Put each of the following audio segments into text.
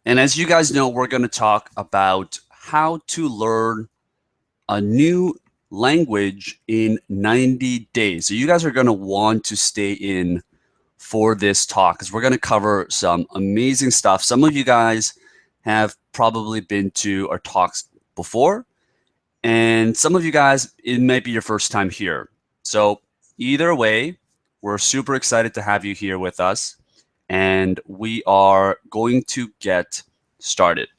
And as you guys know, we're going to talk about how to learn a new language in 90 days. So you guys are going to want to stay in for this talk because we're going to cover some amazing stuff. Some of you guys have probably been to our talks before, and some of you guys, it might be your first time here. So either way, we're super excited to have you here with us, and we are going to get started.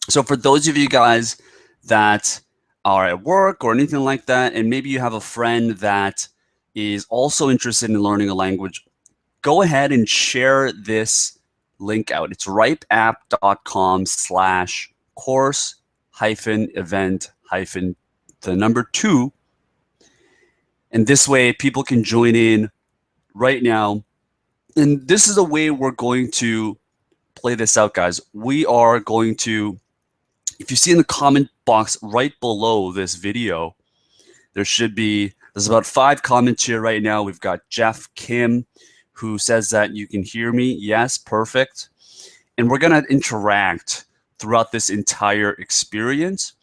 So for those of you guys that are at work or anything like that, and maybe you have a friend that is also interested in learning a language, go ahead and share this link out. It's rypeapp.com/course event the number 2. And this way people can join in right now. And this is the way we're going to play this out, guys. We are going to, if you see in the comment box right below this video, there's about 5 comments here right now. We've got Jeff Kim, who says that you can hear me. Yes, perfect. And we're going to interact throughout this entire experience.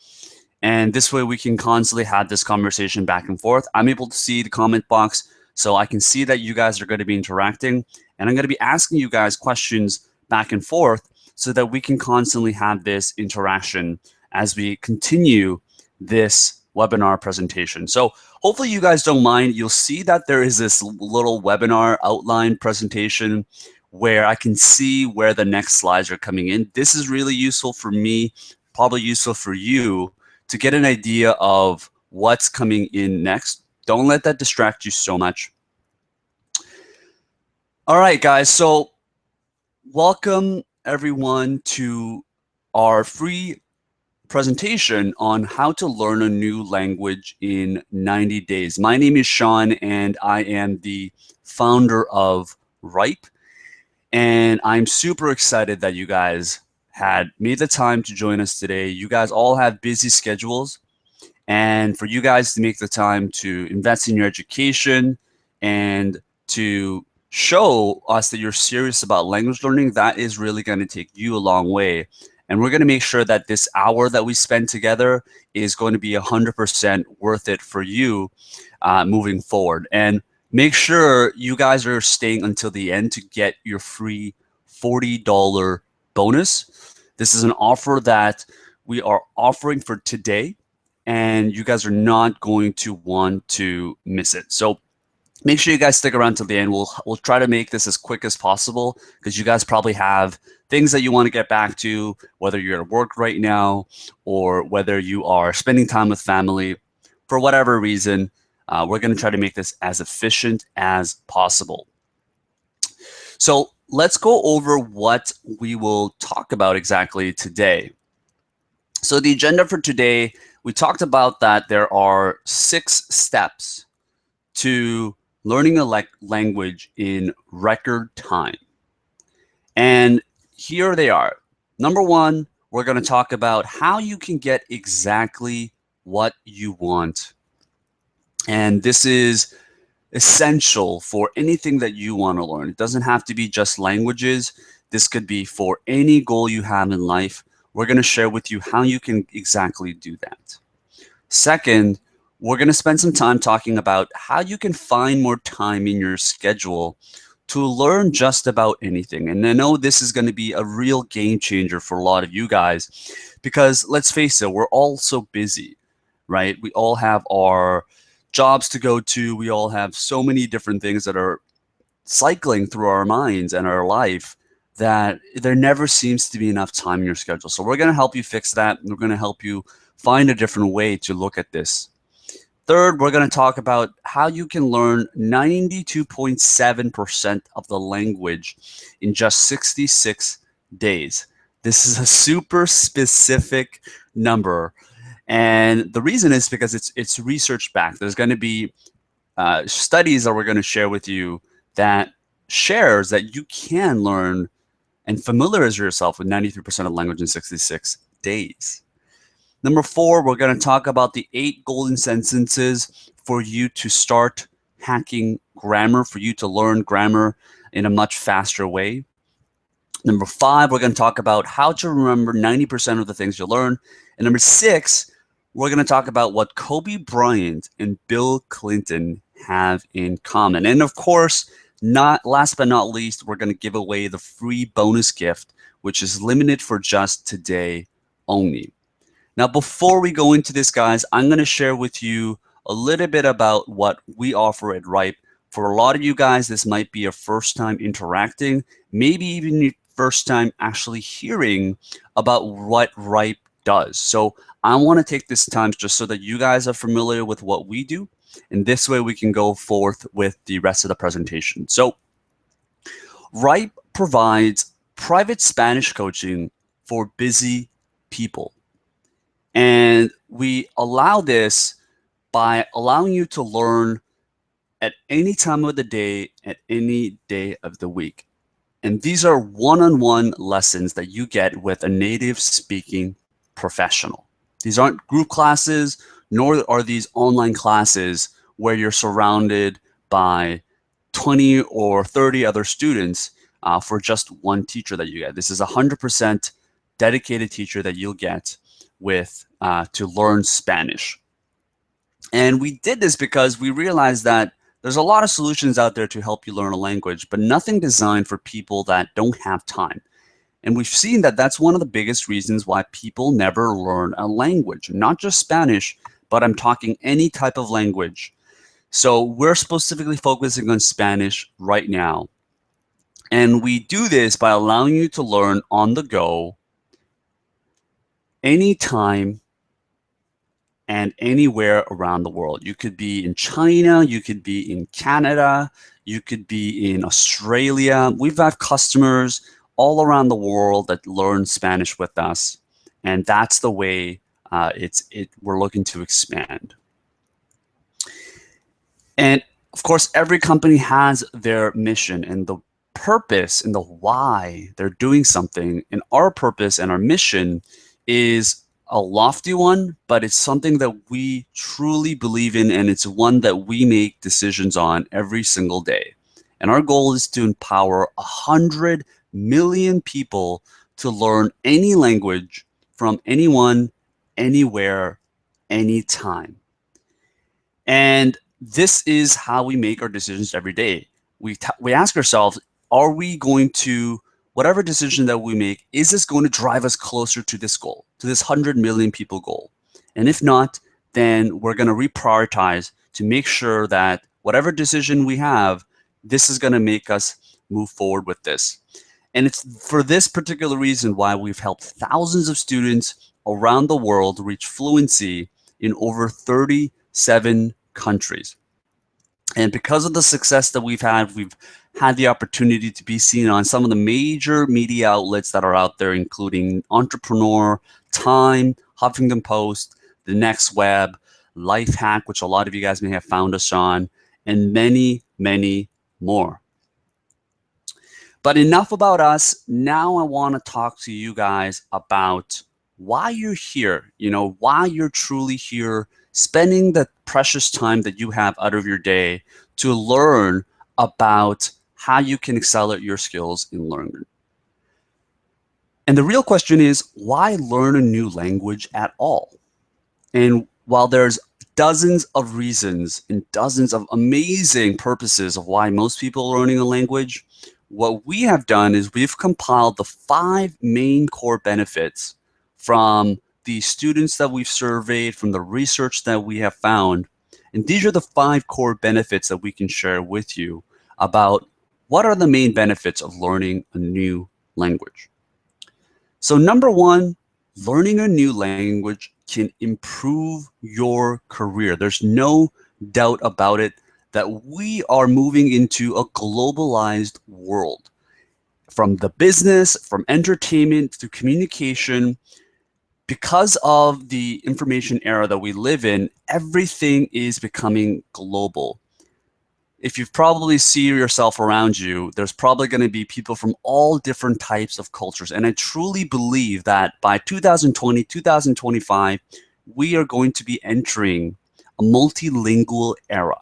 And this way we can constantly have this conversation back and forth. I'm able to see the comment box, so I can see that you guys are going to be interacting. And I'm going to be asking you guys questions back and forth so that we can constantly have this interaction as we continue this webinar presentation. So hopefully you guys don't mind. You'll see that there is this little webinar outline presentation where I can see where the next slides are coming in. This is really useful for me, probably useful for you, to get an idea of what's coming in next. Don't let that distract you so much. All right, guys, so welcome everyone to our free presentation on how to learn a new language in 90 days. My name is Sean, and I am the founder of Rype. And I'm super excited that you guys had made the time to join us today. You guys all have busy schedules, and for you guys to make the time to invest in your education and to show us that you're serious about language learning, that is really going to take you a long way. And we're going to make sure that this hour that we spend together is going to be 100% worth it for you moving forward. And make sure you guys are staying until the end to get your free $40 bonus. This is an offer that we are offering for today, and you guys are not going to want to miss it. So make sure you guys stick around till the end. We'll try to make this as quick as possible because you guys probably have things that you want to get back to, whether you're at work right now or whether you are spending time with family. For whatever reason, we're going to try to make this as efficient as possible. So let's go over what we will talk about exactly today. So the agenda for today, we talked about that there are 6 steps to learning a language in record time. And here they are. Number 1, we're going to talk about how you can get exactly what you want. And this is essential for anything that you want to learn. It doesn't have to be just languages. This could be for any goal you have in life. We're going to share with you how you can exactly do that. Second, we're going to spend some time talking about how you can find more time in your schedule to learn just about anything. And I know this is going to be a real game changer for a lot of you guys because let's face it, we're all so busy, right? We all have our jobs to go to. We all have so many different things that are cycling through our minds and our life that there never seems to be enough time in your schedule. So we're going to help you fix that. We're going to help you find a different way to look at this. Third, we're going to talk about how you can learn 92.7% of the language in just 66 days. This is a super specific number. And the reason is because it's research backed. There's going to be studies that we're going to share with you that shares that you can learn and familiarize yourself with 93% of language in 66 days. Number 4, we're going to talk about the 8 golden sentences for you to start hacking grammar, for you to learn grammar in a much faster way. Number 5, we're going to talk about how to remember 90% of the things you learn. And number 6, we're going to talk about what Kobe Bryant and Bill Clinton have in common. And of course, not last but not least, we're going to give away the free bonus gift, which is limited for just today only. Now, before we go into this, guys, I'm going to share with you a little bit about what we offer at Rype. For a lot of you guys, this might be your first time interacting, maybe even your first time actually hearing about what Rype does. So I want to take this time just so that you guys are familiar with what we do, and this way we can go forth with the rest of the presentation. So Rype provides private Spanish coaching for busy people. And we allow this by allowing you to learn at any time of the day, at any day of the week. And these are one-on-one lessons that you get with a native speaking professional. These aren't group classes, nor are these online classes where you're surrounded by 20 or 30 other students for just one teacher that you get. This is 100% dedicated teacher that you'll get with to learn Spanish. And we did this because we realized that there's a lot of solutions out there to help you learn a language, but nothing designed for people that don't have time. And we've seen that that's one of the biggest reasons why people never learn a language, not just Spanish, but I'm talking any type of language. So we're specifically focusing on Spanish right now. And we do this by allowing you to learn on the go, anytime, and anywhere around the world. You could be in China, you could be in Canada, you could be in Australia. We've had customers all around the world that learn Spanish with us, and that's the way we're looking to expand. And of course, every company has their mission and the purpose and the why they're doing something. And our purpose and our mission is a lofty one, but it's something that we truly believe in, and it's one that we make decisions on every single day. And our goal is to empower 100 million people to learn any language from anyone, anywhere, anytime. And this is how we make our decisions every day. We ask ourselves, are we going to, whatever decision that we make, is this going to drive us closer to this goal, to this 100 million people goal? And if not, then we're going to reprioritize to make sure that whatever decision we have, this is going to make us move forward with this. And it's for this particular reason why we've helped thousands of students around the world reach fluency in over 37 countries. And because of the success that we've had the opportunity to be seen on some of the major media outlets that are out there, including Entrepreneur, Time, Huffington Post, The Next Web, Lifehack, which a lot of you guys may have found us on, and many, many more. But enough about us. Now I want to talk to you guys about why you're here, why you're truly here, spending the precious time that you have out of your day to learn about how you can accelerate your skills in learning. And the real question is, why learn a new language at all? And while there's dozens of reasons and dozens of amazing purposes of why most people are learning a language, what we have done is we've compiled the 5 main core benefits from the students that we've surveyed, from the research that we have found. And these are the 5 core benefits that we can share with you about what are the main benefits of learning a new language. So number 1, learning a new language can improve your career. There's no doubt about it that we are moving into a globalized world. From the business, from entertainment to communication, because of the information era that we live in, everything is becoming global. If you probably see yourself around you, there's probably going to be people from all different types of cultures. And I truly believe that by 2020, 2025, we are going to be entering a multilingual era.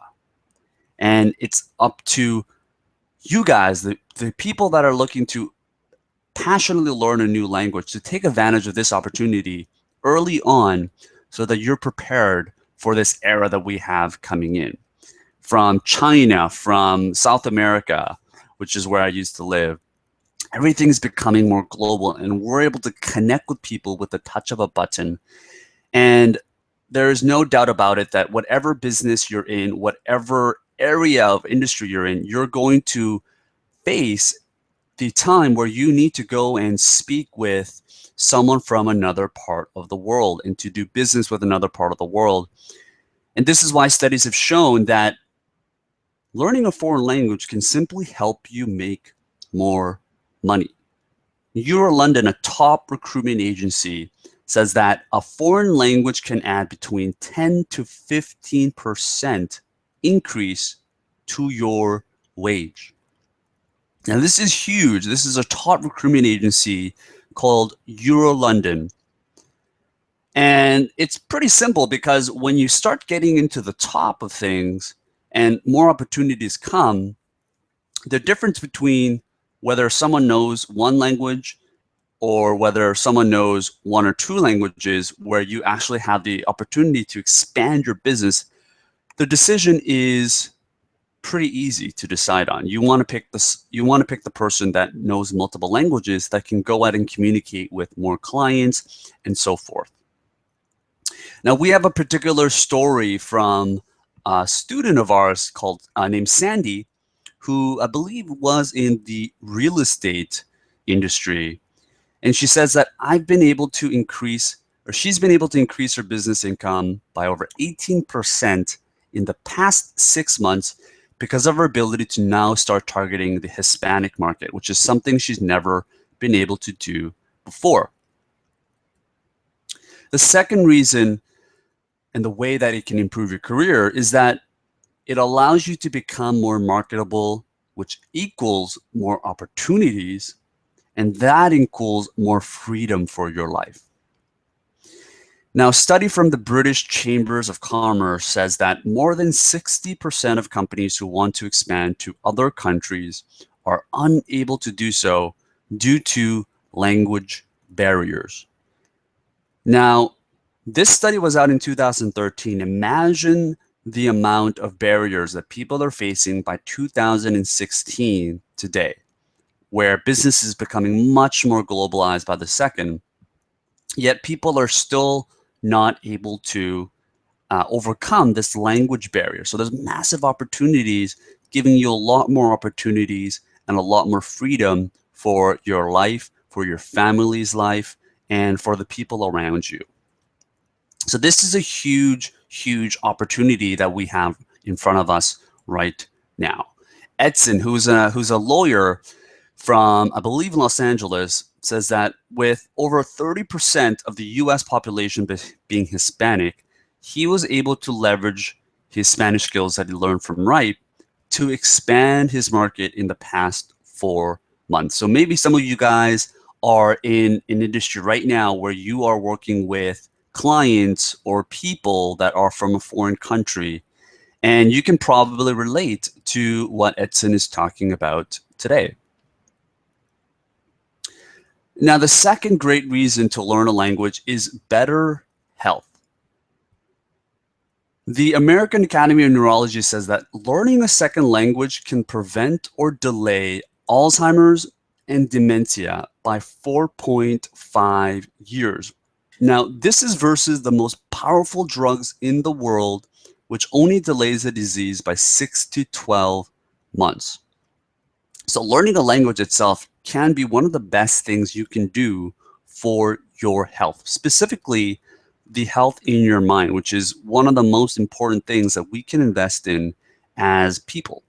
And it's up to you guys, the people that are looking to passionately learn a new language, to take advantage of this opportunity early on so that you're prepared for this era that we have coming in. From China, from South America, which is where I used to live, everything's becoming more global, and we're able to connect with people with the touch of a button. And there is no doubt about it that whatever business you're in, whatever area of industry you're in, you're going to face the time where you need to go and speak with someone from another part of the world and to do business with another part of the world. And this is why studies have shown that learning a foreign language can simply help you make more money. London, a top recruitment agency, says that a foreign language can add between 10 to 15% increase to your wage. Now, this is huge. This is a top recruitment agency called London. And it's pretty simple, because when you start getting into the top of things and more opportunities come, the difference between whether someone knows one language or whether someone knows one or two languages, where you actually have the opportunity to expand your business, the decision is pretty easy to decide on. You want to pick this. You want to pick the person that knows multiple languages, that can go out and communicate with more clients and so forth. Now, we have a particular story from a student of ours called named Sandy, who I believe was in the real estate industry. And she says that she's been able to increase her business income by over 18% in the past 6 months because of her ability to now start targeting the Hispanic market, which is something she's never been able to do before. The second reason, and the way that it can improve your career, is that it allows you to become more marketable, which equals more opportunities, and that equals more freedom for your life. Now, a study from the British Chambers of Commerce says that more than 60% of companies who want to expand to other countries are unable to do so due to language barriers. Now, this study was out in 2013. Imagine the amount of barriers that people are facing by 2016 today, where business is becoming much more globalized by the second, yet people are still not able to overcome this language barrier. So there's massive opportunities, giving you a lot more opportunities and a lot more freedom for your life, for your family's life, and for the people around you. So this is a huge, huge opportunity that we have in front of us right now. Edson, who's a lawyer from, I believe, Los Angeles, says that with over 30% of the US population being Hispanic, he was able to leverage his Spanish skills that he learned from Rype to expand his market in the past 4 months. So maybe some of you guys are in an industry right now where you are working with clients or people that are from a foreign country, and you can probably relate to what Edson is talking about today. Now, the second great reason to learn a language is better health. The American Academy of Neurology says that learning a second language can prevent or delay Alzheimer's and dementia by 4.5 years. Now, this is versus the most powerful drugs in the world, which only delays the disease by 6 to 12 months. So learning a language itself can be one of the best things you can do for your health, specifically the health in your mind, which is one of the most important things that we can invest in as people.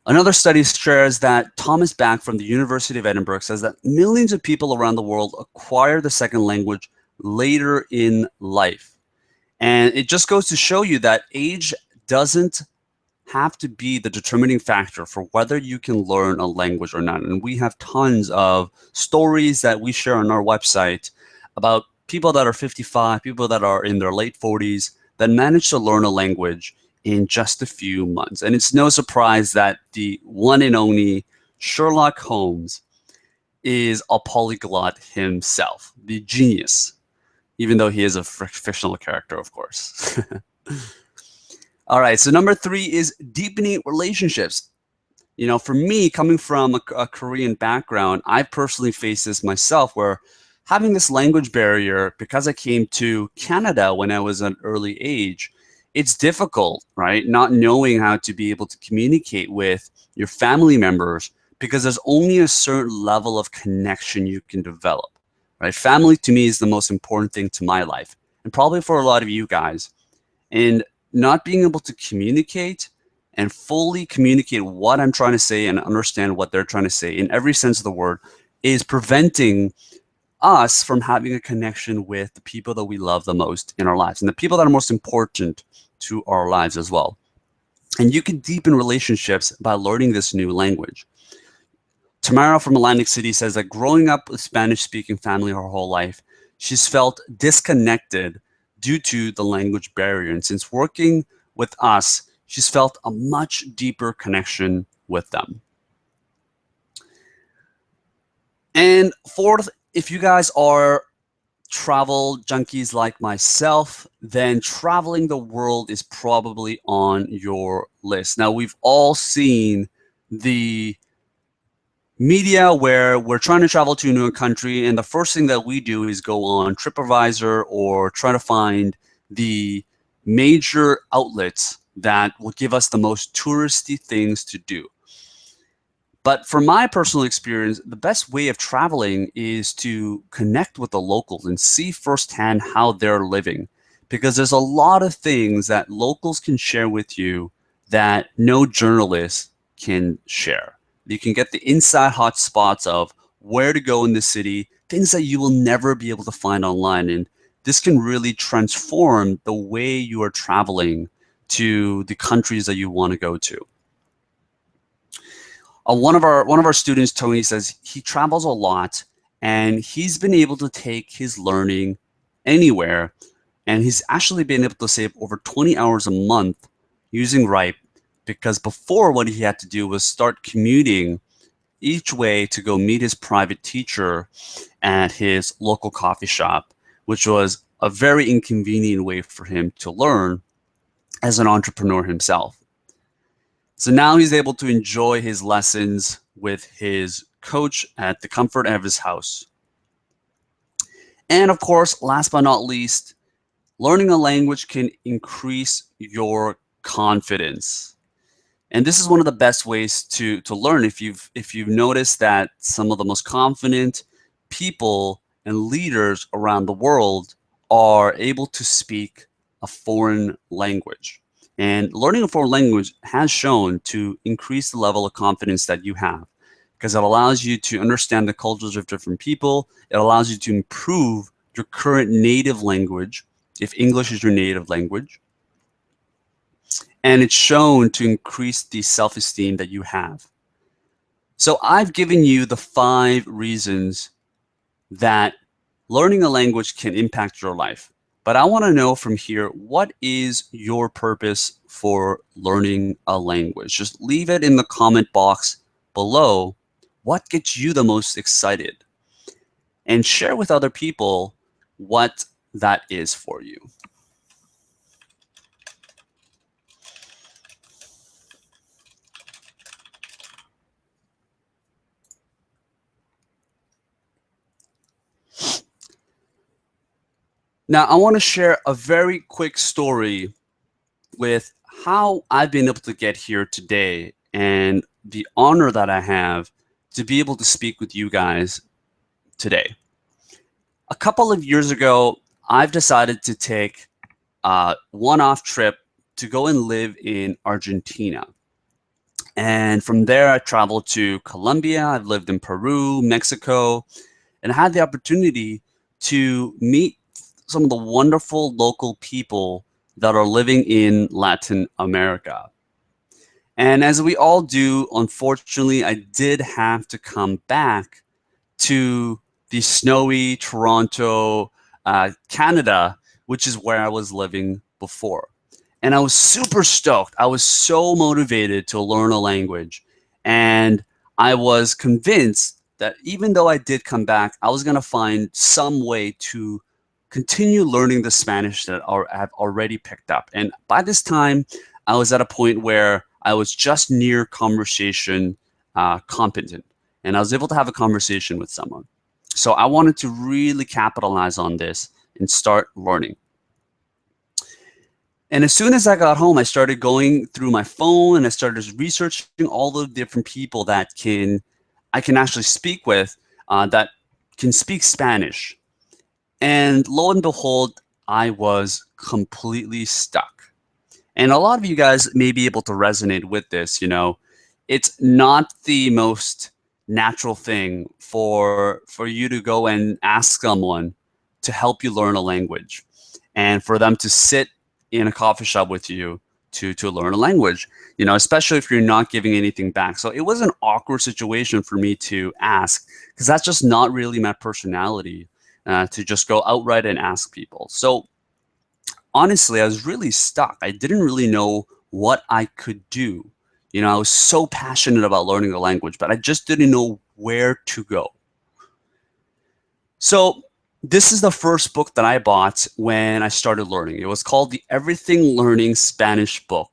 Another study shares that Thomas Back from the University of Edinburgh says that millions of people around the world acquire the second language later in life. And it just goes to show you that age doesn't have to be the determining factor for whether you can learn a language or not. And we have tons of stories that we share on our website about people that are 55, people that are in their late 40s that manage to learn a language in just a few months. And it's no surprise that the one and only Sherlock Holmes is a polyglot himself, the genius, even though he is a fictional character, of course. All right, so number 3 is deepening relationships. You know, for me, coming from a Korean background, I personally faced this myself where having this language barrier, because I came to Canada when I was an early age, it's difficult, right? Not knowing how to be able to communicate with your family members because there's only a certain level of connection you can develop, right? Family to me is the most important thing to my life, and probably for a lot of you guys. And not being able to communicate and fully communicate what I'm trying to say and understand what they're trying to say in every sense of the word is preventing us from having a connection with the people that we love the most in our lives and the people that are most important to our lives as well. And you can deepen relationships by learning this new language. Tamara from Atlantic City says that growing up with Spanish-speaking family her whole life, she's felt disconnected due to the language barrier. And since working with us, she's felt a much deeper connection with them. And fourth, if you guys are travel junkies like myself, then traveling the world is probably on your list. Now, we've all seen the media where we're trying to travel to a new country, and the first thing that we do is go on TripAdvisor or try to find the major outlets that will give us the most touristy things to do. But from my personal experience, the best way of traveling is to connect with the locals and see firsthand how they're living, because there's a lot of things that locals can share with you that no journalist can share. You can get the inside hot spots of where to go in the city, things that you will never be able to find online. And this can really transform the way you are traveling to the countries that you want to go to. One of our students, Tony, says he travels a lot and he's been able to take his learning anywhere, and he's actually been able to save over 20 hours a month using Rype, because before what he had to do was start commuting each way to go meet his private teacher at his local coffee shop, which was a very inconvenient way for him to learn as an entrepreneur himself. So now he's able to enjoy his lessons with his coach at the comfort of his house. And of course, last but not least, learning a language can increase your confidence. And this is one of the best ways to learn. If you've noticed that some of the most confident people and leaders around the world are able to speak a foreign language. And learning a foreign language has shown to increase the level of confidence that you have, because it allows you to understand the cultures of different people. It allows you to improve your current native language, if English is your native language. And it's shown to increase the self-esteem that you have. So I've given you the 5 reasons that learning a language can impact your life. But I want to know from here, what is your purpose for learning a language? Just leave it in the comment box below. What gets you the most excited? And share with other people what that is for you. Now, I want to share a very quick story with how I've been able to get here today and the honor that I have to be able to speak with you guys today. A couple of years ago, I've decided to take a one-off trip to go and live in Argentina. And from there, I traveled to Colombia. I've lived in Peru, Mexico, and I had the opportunity to meet some of the wonderful local people that are living in Latin America. And as we all do, unfortunately, I did have to come back to the snowy Toronto, Canada, which is where I was living before. And I was super stoked. I was so motivated to learn a language. And I was convinced that even though I did come back, I was going to find some way to continue learning the Spanish that I've already picked up. And by this time, I was at a point where I was just near conversation competent, and I was able to have a conversation with someone. So I wanted to really capitalize on this and start learning. And as soon as I got home, I started going through my phone and I started researching all the different people that I can actually speak with that can speak Spanish. And lo and behold, I was completely stuck. And a lot of you guys may be able to resonate with this. It's not the most natural thing for you to go and ask someone to help you learn a language and for them to sit in a coffee shop with you to learn a language, especially if you're not giving anything back. So it was an awkward situation for me to ask, because that's just not really my personality, to just go outright and ask people. So honestly, I was really stuck. I didn't really know what I could do. I was so passionate about learning a language, but I just didn't know where to go. So this is the first book that I bought when I started learning. It was called the Everything Learning Spanish book.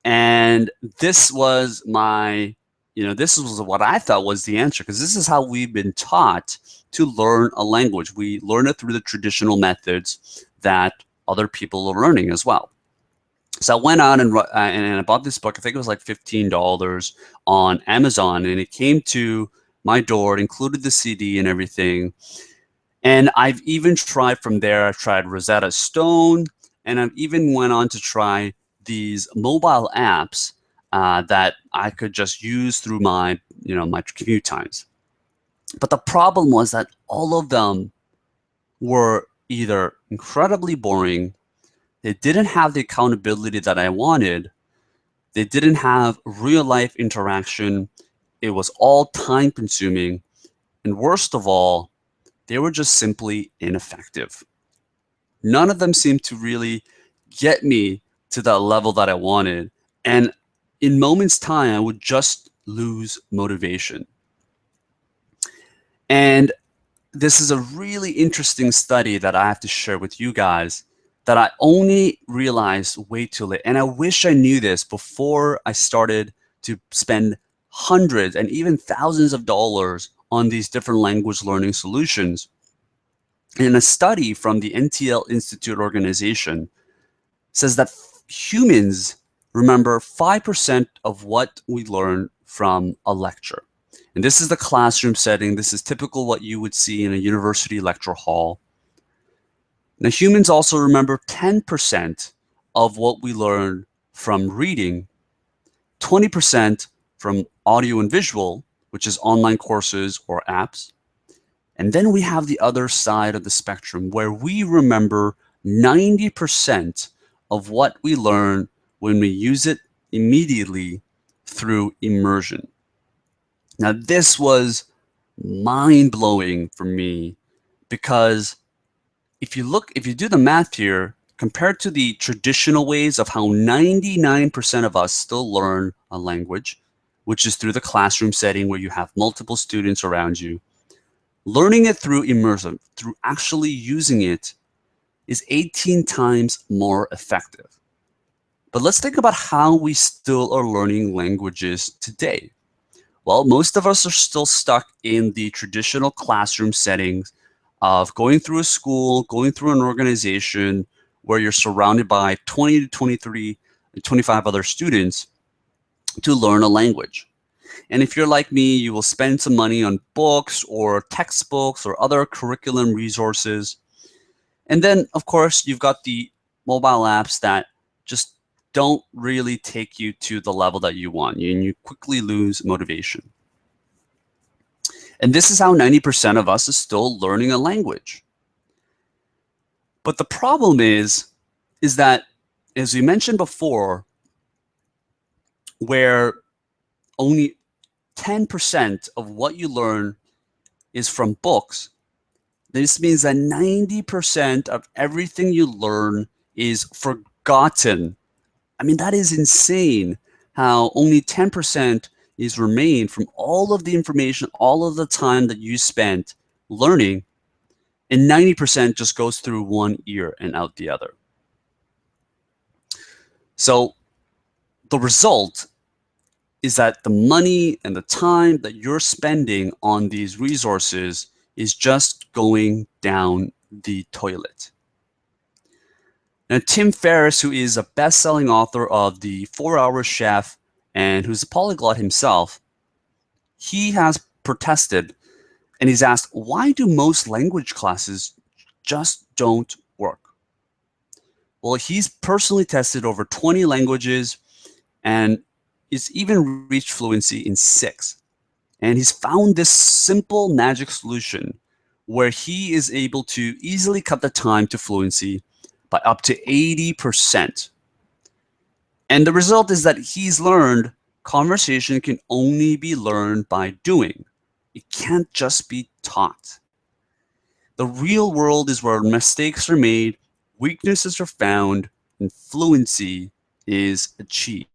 And this was this was what I thought was the answer, because this is how we've been taught to learn a language. We learn it through the traditional methods that other people are learning as well. So I went out and I bought this book. I think it was like $15 on Amazon, and it came to my door. It included the CD and everything. And I've even tried from there. I've tried Rosetta Stone, and I've even went on to try these mobile apps that I could just use through my commute times. But the problem was that all of them were either incredibly boring, they didn't have the accountability that I wanted, they didn't have real life interaction, it was all time consuming, and worst of all, they were just simply ineffective. None of them seemed to really get me to the level that I wanted. And in moments' time, I would just lose motivation. And this is a really interesting study that I have to share with you guys that I only realized way too late. And I wish I knew this before I started to spend hundreds and even thousands of dollars on these different language learning solutions. And a study from the NTL Institute organization says that humans remember 5% of what we learn from a lecture. And this is the classroom setting. This is typical what you would see in a university lecture hall. Now, humans also remember 10% of what we learn from reading, 20% from audio and visual, which is online courses or apps. And then we have the other side of the spectrum where we remember 90% of what we learn when we use it immediately through immersion. Now, this was mind-blowing for me, because if you do the math here, compared to the traditional ways of how 99% of us still learn a language, which is through the classroom setting where you have multiple students around you, learning it through immersion, through actually using it, is 18 times more effective. But let's think about how we still are learning languages today. Well, most of us are still stuck in the traditional classroom settings of going through a school, going through an organization where you're surrounded by 20 to 23, 25 other students to learn a language. And if you're like me, you will spend some money on books or textbooks or other curriculum resources. And then, of course, you've got the mobile apps that just don't really take you to the level that you want, and you quickly lose motivation. And this is how 90% of us is still learning a language. But the problem is that, as we mentioned before, where only 10% of what you learn is from books, this means that 90% of everything you learn is forgotten. I mean, that is insane, how only 10% is remained from all of the information, all of the time that you spent learning, and 90% just goes through one ear and out the other. So the result is that the money and the time that you're spending on these resources is just going down the toilet. Now, Tim Ferriss, who is a best-selling author of The 4-Hour Chef and who's a polyglot himself, he has protested and he's asked, why do most language classes just don't work? Well, he's personally tested over 20 languages and he's even reached fluency in 6. And he's found this simple magic solution where he is able to easily cut the time to fluency by up to 80%. And the result is that he's learned conversation can only be learned by doing. It can't just be taught. The real world is where mistakes are made, weaknesses are found, and fluency is achieved.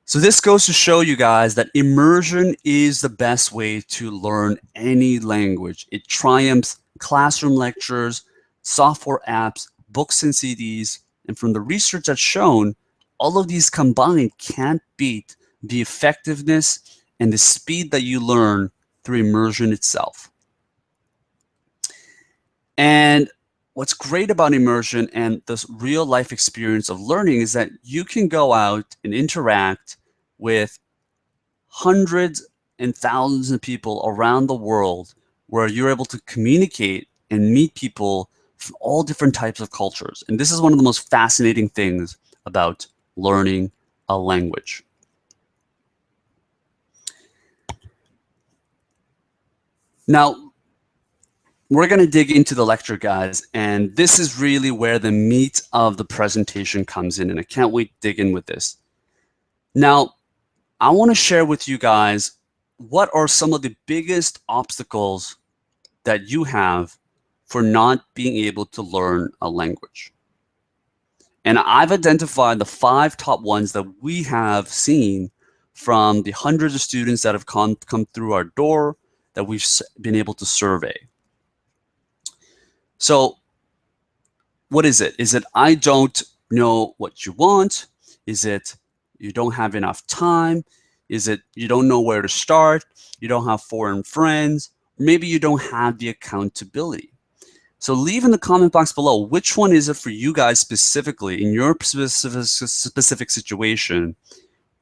So this goes to show you guys that immersion is the best way to learn any language. It triumphs classroom lectures, software apps, books and CDs, and from the research that's shown, all of these combined can't beat the effectiveness and the speed that you learn through immersion itself. And what's great about immersion and this real life experience of learning is that you can go out and interact with hundreds and thousands of people around the world where you're able to communicate and meet people from all different types of cultures. And this is one of the most fascinating things about learning a language. Now, we're going to dig into the lecture, guys, and this is really where the meat of the presentation comes in, and I can't wait to dig in with this. Now, I want to share with you guys what are some of the biggest obstacles that you have for not being able to learn a language. And I've identified the 5 top ones that we have seen from the hundreds of students that have come through our door that we've been able to survey. So what is it? Is it I don't know what you want? Is it you don't have enough time? Is it you don't know where to start? You don't have foreign friends? Maybe you don't have the accountability. So leave in the comment box below, which one is it for you guys specifically in your specific situation?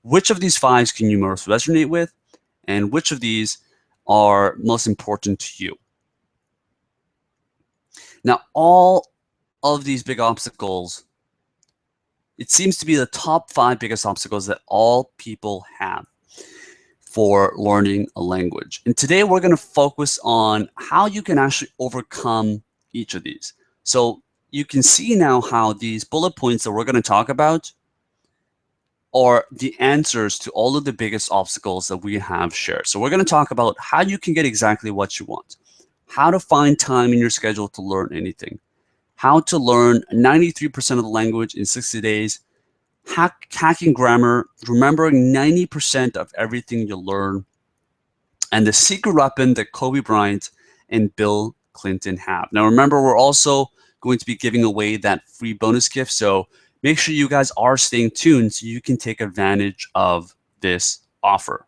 Which of these 5 can you most resonate with? And which of these are most important to you? Now, all of these big obstacles, it seems to be the top 5 biggest obstacles that all people have for learning a language. And today we're going to focus on how you can actually overcome each of these. So you can see now how these bullet points that we're going to talk about are the answers to all of the biggest obstacles that we have shared. So we're going to talk about how you can get exactly what you want, how to find time in your schedule to learn anything, how to learn 93% of the language in 60 days, hacking grammar, remembering 90% of everything you learn, and the secret weapon that Kobe Bryant and Bill Clinton have. Now, remember, we're also going to be giving away that free bonus gift, so make sure you guys are staying tuned so you can take advantage of this offer.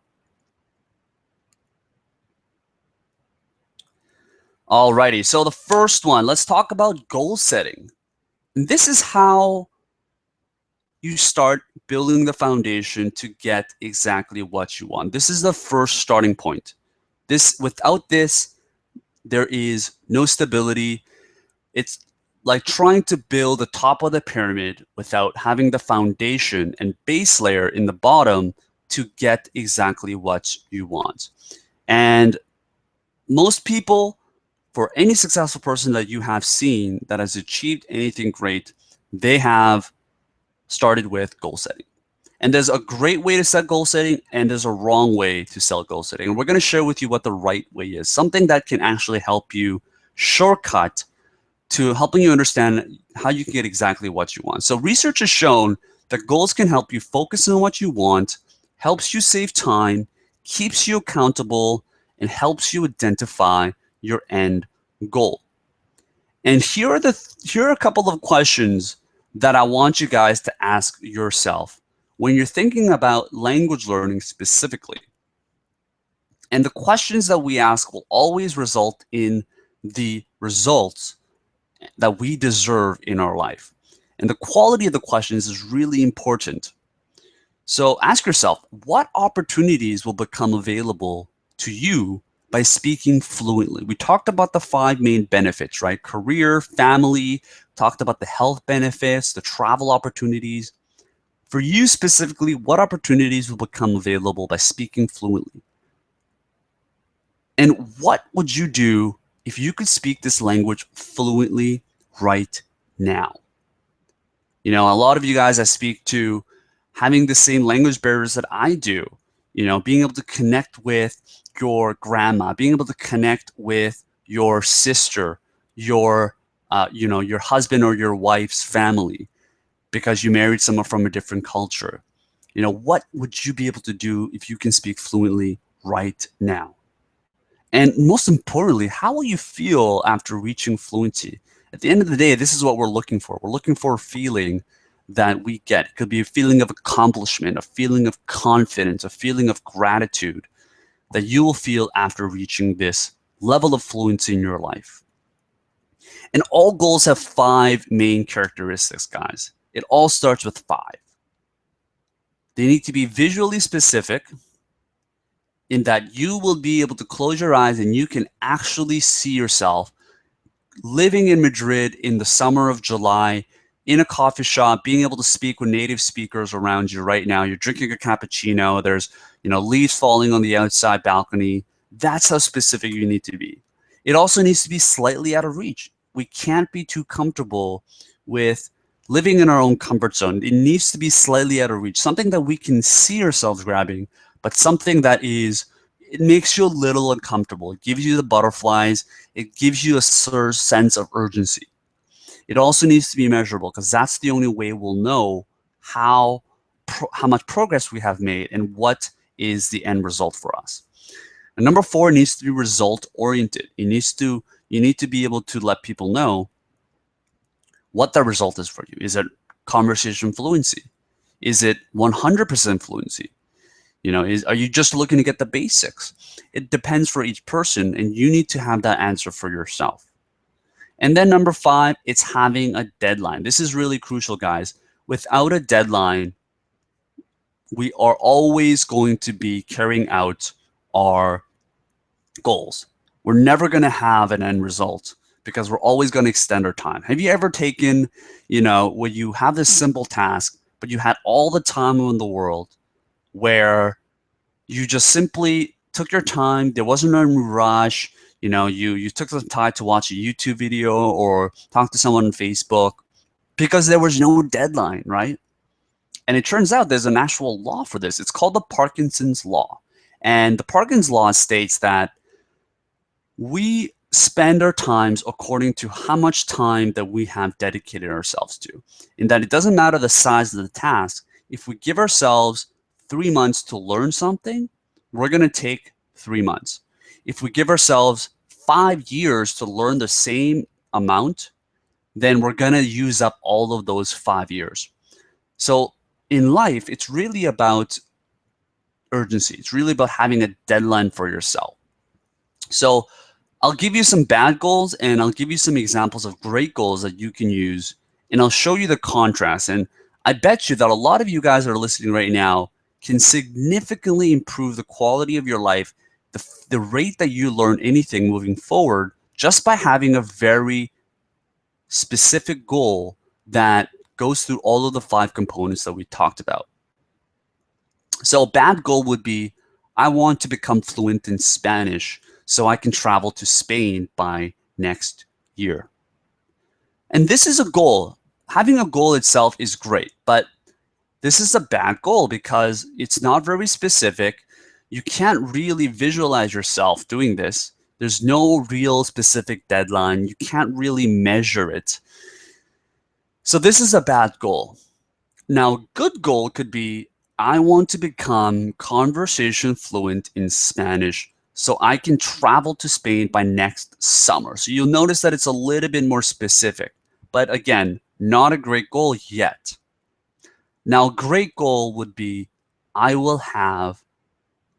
Alrighty, so the first one, let's talk about goal setting. And this is how you start building the foundation to get exactly what you want. This is the first starting point. Without this, there is no stability. It's like trying to build the top of the pyramid without having the foundation and base layer in the bottom to get exactly what you want. And most people, for any successful person that you have seen that has achieved anything great, they have started with goal setting. And there's a great way to set goal setting and there's a wrong way to set goal setting. And we're going to share with you what the right way is, something that can actually help you shortcut to helping you understand how you can get exactly what you want. So research has shown The goals can help you focus on what you want, helps you save time, keeps you accountable, and helps you identify your end goal. And here are a couple of questions that I want you guys to ask yourself when you're thinking about language learning specifically. And the questions that we ask will always result in the results that we deserve in our life. And the quality of the questions is really important. So ask yourself, what opportunities will become available to you by speaking fluently? We talked about the 5 main benefits, right? Career, family, talked about the health benefits, the travel opportunities. For you specifically, what opportunities will become available by speaking fluently? And what would you do if you could speak this language fluently right now? You know, a lot of you guys I speak to having the same language barriers that I do, you know, being able to connect with your grandma, being able to connect with your sister, your husband or your wife's family because you married someone from a different culture. You know, what would you be able to do if you can speak fluently right now? And most importantly, how will you feel after reaching fluency? At the end of the day, this is what we're looking for. We're looking for a feeling that we get. It could be a feeling of accomplishment, a feeling of confidence, a feeling of gratitude that you will feel after reaching this level of fluency in your life. And all goals have 5 main characteristics, guys. It all starts with 5. They need to be visually specific, in that you will be able to close your eyes and you can actually see yourself living in Madrid in the summer of July, in a coffee shop, being able to speak with native speakers around you right now. You're drinking a cappuccino. There's, leaves falling on the outside balcony. That's how specific you need to be. It also needs to be slightly out of reach. We can't be too comfortable with living in our own comfort zone. It needs to be slightly out of reach, something that we can see ourselves grabbing, but something that it makes you a little uncomfortable. It gives you the butterflies. It gives you a sense of urgency. It also needs to be measurable, because that's the only way we'll know how much progress we have made and what is the end result for us. And number 4 needs to be result oriented. You need to be able to let people know what the result is for you. Is it conversation fluency? Is it 100% fluency? Are you just looking to get the basics? It depends for each person, and you need to have that answer for yourself. And then number 5, it's having a deadline. This is really crucial, guys. Without a deadline, we are always going to be carrying out our goals. We're never going to have an end result because we're always going to extend our time. Have you ever taken, when you have this simple task, but you had all the time in the world, where you just simply took your time, there wasn't a rush, you took the time to watch a YouTube video or talk to someone on Facebook because there was no deadline, right? And it turns out there's an actual law for this. It's called the Parkinson's Law. And the Parkinson's Law states that we spend our times according to how much time that we have dedicated ourselves to. In that it doesn't matter the size of the task. If we give ourselves 3 months to learn something, we're going to take 3 months. If we give ourselves 5 years to learn the same amount, then we're going to use up all of those 5 years. So in life, it's really about urgency. It's really about having a deadline for yourself. So I'll give you some bad goals, and I'll give you some examples of great goals that you can use, and I'll show you the contrast. And I bet you that a lot of you guys that are listening right now can significantly improve the quality of your life, the rate that you learn anything moving forward, just by having a very specific goal that goes through all of the 5 components that we talked about. So a bad goal would be, I want to become fluent in Spanish so I can travel to Spain by next year. And this is a goal. Having a goal itself is great, but this is a bad goal because it's not very specific. You can't really visualize yourself doing this. There's no real specific deadline. You can't really measure it. So this is a bad goal. Now, good goal could be I want to become conversation fluent in Spanish so I can travel to Spain by next summer. So you'll notice that it's a little bit more specific, but again, not a great goal yet. Now, a great goal would be I will have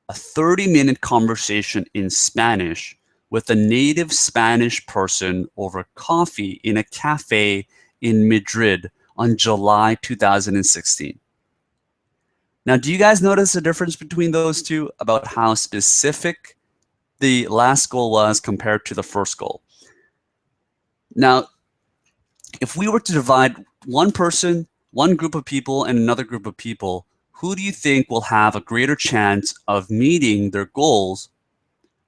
a 30-minute conversation in Spanish with a native Spanish person over coffee in a cafe in Madrid on July 2016. Now, do you guys notice the difference between those two about how specific the last goal was compared to the first goal? Now, if we were to divide one person, one group of people, and another group of people, who do you think will have a greater chance of meeting their goals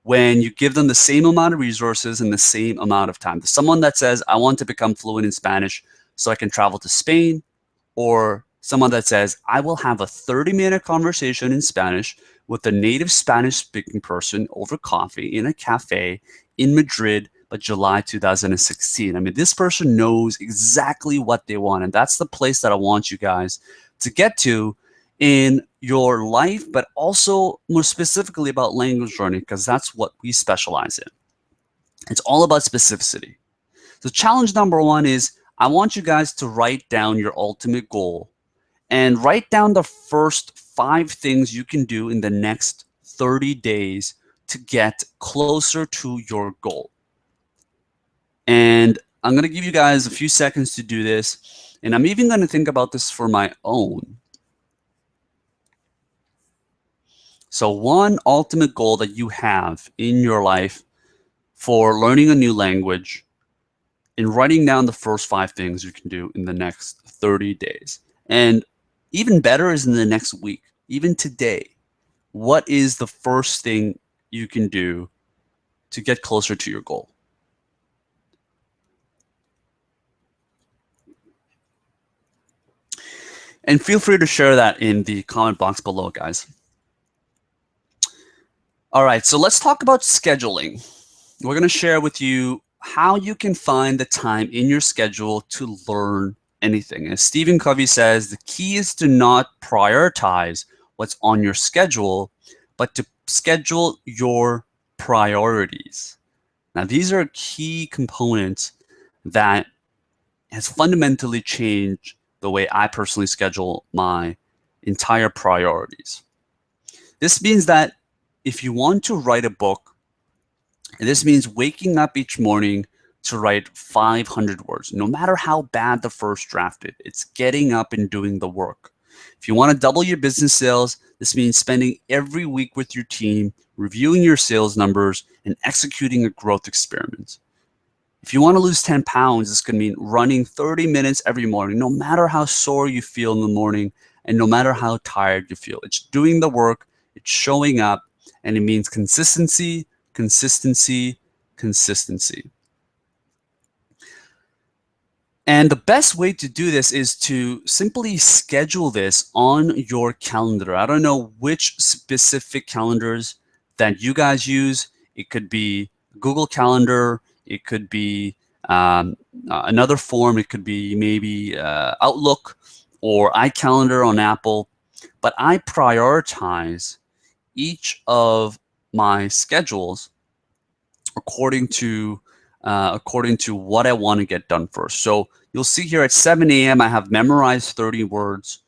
when you give them the same amount of resources and the same amount of time? Someone that says, I want to become fluent in Spanish so I can travel to Spain, or someone that says, I will have a 30-minute conversation in Spanish with a native Spanish speaking person over coffee in a cafe in Madrid by July 2016. I mean, this person knows exactly what they want, and that's the place that I want you guys to get to in your life, but also more specifically about language learning, because that's what we specialize in. It's all about specificity. So challenge number one is I want you guys to write down your ultimate goal and write down the first 5 things you can do in the next 30 days to get closer to your goal. And I'm going to give you guys a few seconds to do this. And I'm even going to think about this for my own. So one ultimate goal that you have in your life for learning a new language and writing down the first 5 things you can do in the next 30 days. And even better is in the next week, even today. What is the first thing you can do to get closer to your goal? And feel free to share that in the comment box below, guys. All right, so let's talk about scheduling. We're going to share with you how you can find the time in your schedule to learn anything. As Stephen Covey says, the key is to not prioritize what's on your schedule, but to schedule your priorities. Now, these are key components that has fundamentally changed the way I personally schedule my entire priorities. This means that if you want to write a book, and this means waking up each morning to write 500 words, no matter how bad the first draft is. It's getting up and doing the work. If you want to double your business sales, this means spending every week with your team, reviewing your sales numbers, and executing a growth experiment. If you want to lose 10 pounds, this could mean running 30 minutes every morning, no matter how sore you feel in the morning and no matter how tired you feel. It's doing the work, it's showing up, and it means consistency, consistency, consistency. And the best way to do this is to simply schedule this on your calendar. I don't know which specific calendars that you guys use. It could be Google Calendar. It could be another form. It could be maybe Outlook or iCalendar on Apple. But I prioritize each of my schedules according to what I want to get done first. So you'll see here at 7 a.m. I have memorized 30 words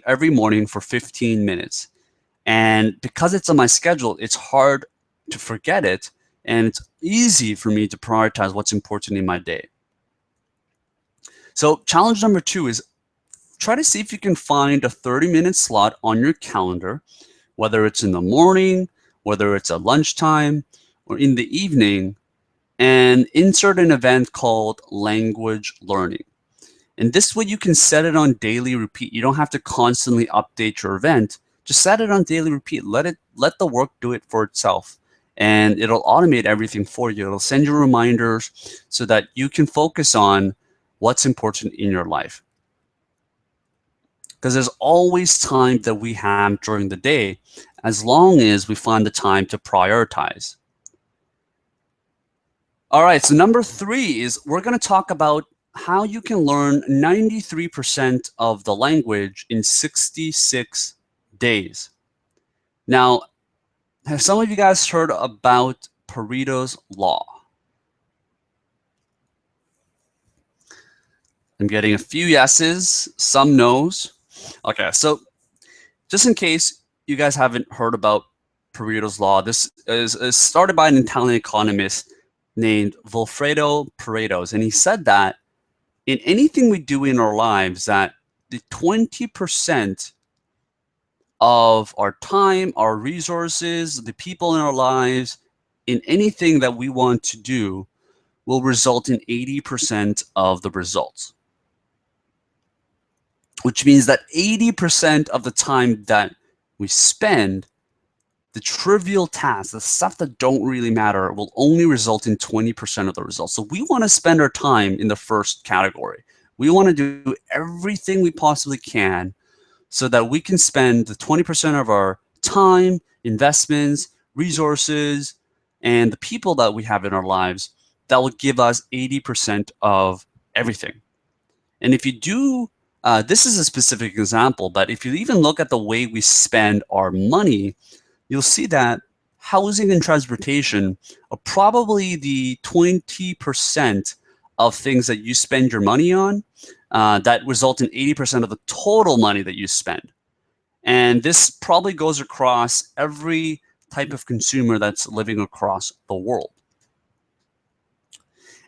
every morning for 15 minutes. And because it's on my schedule, it's hard to forget it. And it's easy for me to prioritize what's important in my day. So challenge number 2 is try to see if you can find a 30-minute slot on your calendar, whether it's in the morning, whether it's at lunchtime, or in the evening, and insert an event called language learning. And this way you can set it on daily repeat. You don't have to constantly update your event. Just set it on daily repeat. Let the work do it for itself. And it'll automate everything for you. It'll send you reminders so that you can focus on what's important in your life. Because there's always time that we have during the day, as long as we find the time to prioritize. All right, so number 3 is we're going to talk about how you can learn 93% of the language in 66 days. Now, have some of you guys heard about Paretos Law? I'm getting a few yeses, some no's. Okay, so just in case you guys haven't heard about Paretos Law, this is started by an Italian economist named Vilfredo Paretos, and he said that in anything we do in our lives, that the 20% of our time, our resources, the people in our lives, in anything that we want to do will result in 80% of the results. Which means that 80% of the time that we spend, the trivial tasks, the stuff that don't really matter, will only result in 20% of the results. So we want to spend our time in the first category. We want to do everything we possibly can so that we can spend the 20% of our time, investments, resources, and the people that we have in our lives that will give us 80% of everything. And if you do, this is a specific example, but if you even look at the way we spend our money, you'll see that housing and transportation are probably the 20% of things that you spend your money on that result in 80% of the total money that you spend. And this probably goes across every type of consumer that's living across the world.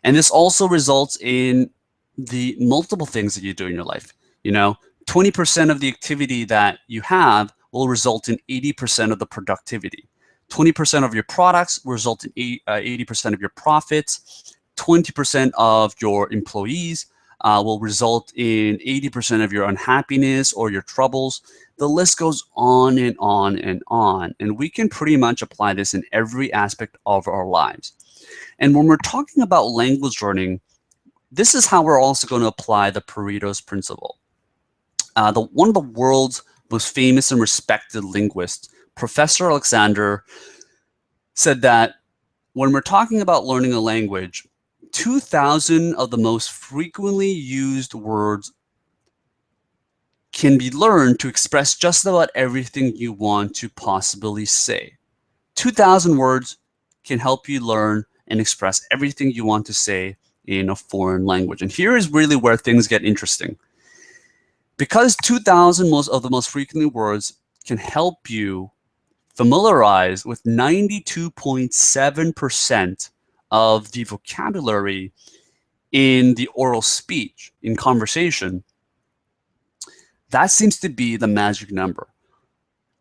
And this also results in the multiple things that you do in your life. 20% of the activity that you have will result in 80% of the productivity. 20% of your products will result in 80% of your profits. 20% of your employees will result in 80% of your unhappiness or your troubles. The list goes on and on and on. And we can pretty much apply this in every aspect of our lives. And when we're talking about language learning, this is how we're also going to apply the Paretos principle. One of the world's most famous and respected linguists, Professor Alexander, said that when we're talking about learning a language, 2,000 of the most frequently used words can be learned to express just about everything you want to possibly say. 2,000 words can help you learn and express everything you want to say in a foreign language. And here is really where things get interesting. Because 2,000 of the most frequently words can help you familiarize with 92.7% of the vocabulary in the oral speech, in conversation, that seems to be the magic number.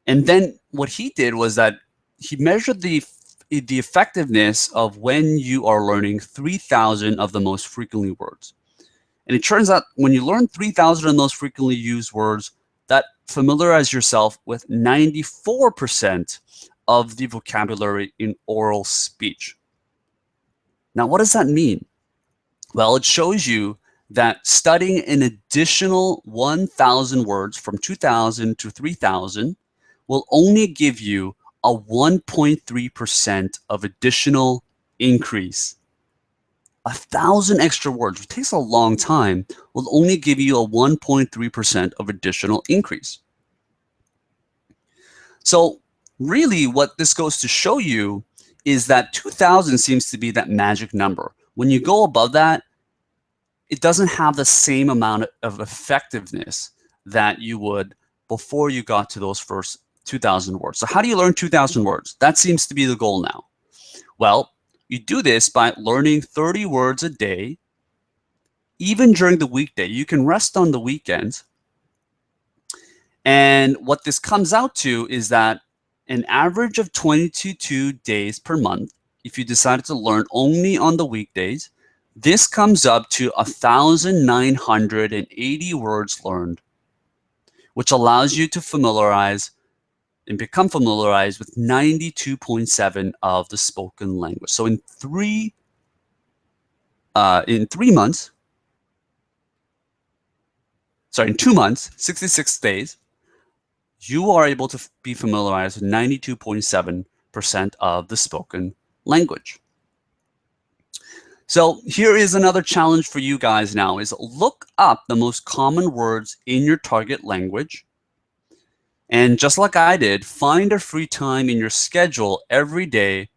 And then what he did was that he measured the effectiveness of when you are learning 3,000 of the most frequently words. And it turns out when you learn 3,000 of the most frequently used words, that familiarize yourself with 94% of the vocabulary in oral speech. Now, what does that mean? Well, it shows you that studying an additional 1,000 words from 2,000 to 3,000 will only give you a 1.3% of additional increase. 1,000 extra words, which takes a long time, will only give you a 1.3% of additional increase. So really what this goes to show you is that 2,000 seems to be that magic number. When you go above that, it doesn't have the same amount of effectiveness that you would before you got to those first 2,000 words. So how do you learn 2,000 words? That seems to be the goal now. Well, you do this by learning 30 words a day, even during the weekday. You can rest on the weekends. And what this comes out to is that an average of 22 days per month, if you decided to learn only on the weekdays, this comes up to 1,980 words learned, which allows you to familiarize and become familiarized with 92.7 of the spoken language. So in 3 months, sorry, in 2 months, 66 days, you are able to be familiarized with 92.7% of the spoken language. So here is another challenge for you guys now is look up the most common words in your target language. And just like I did, find a free time in your schedule every day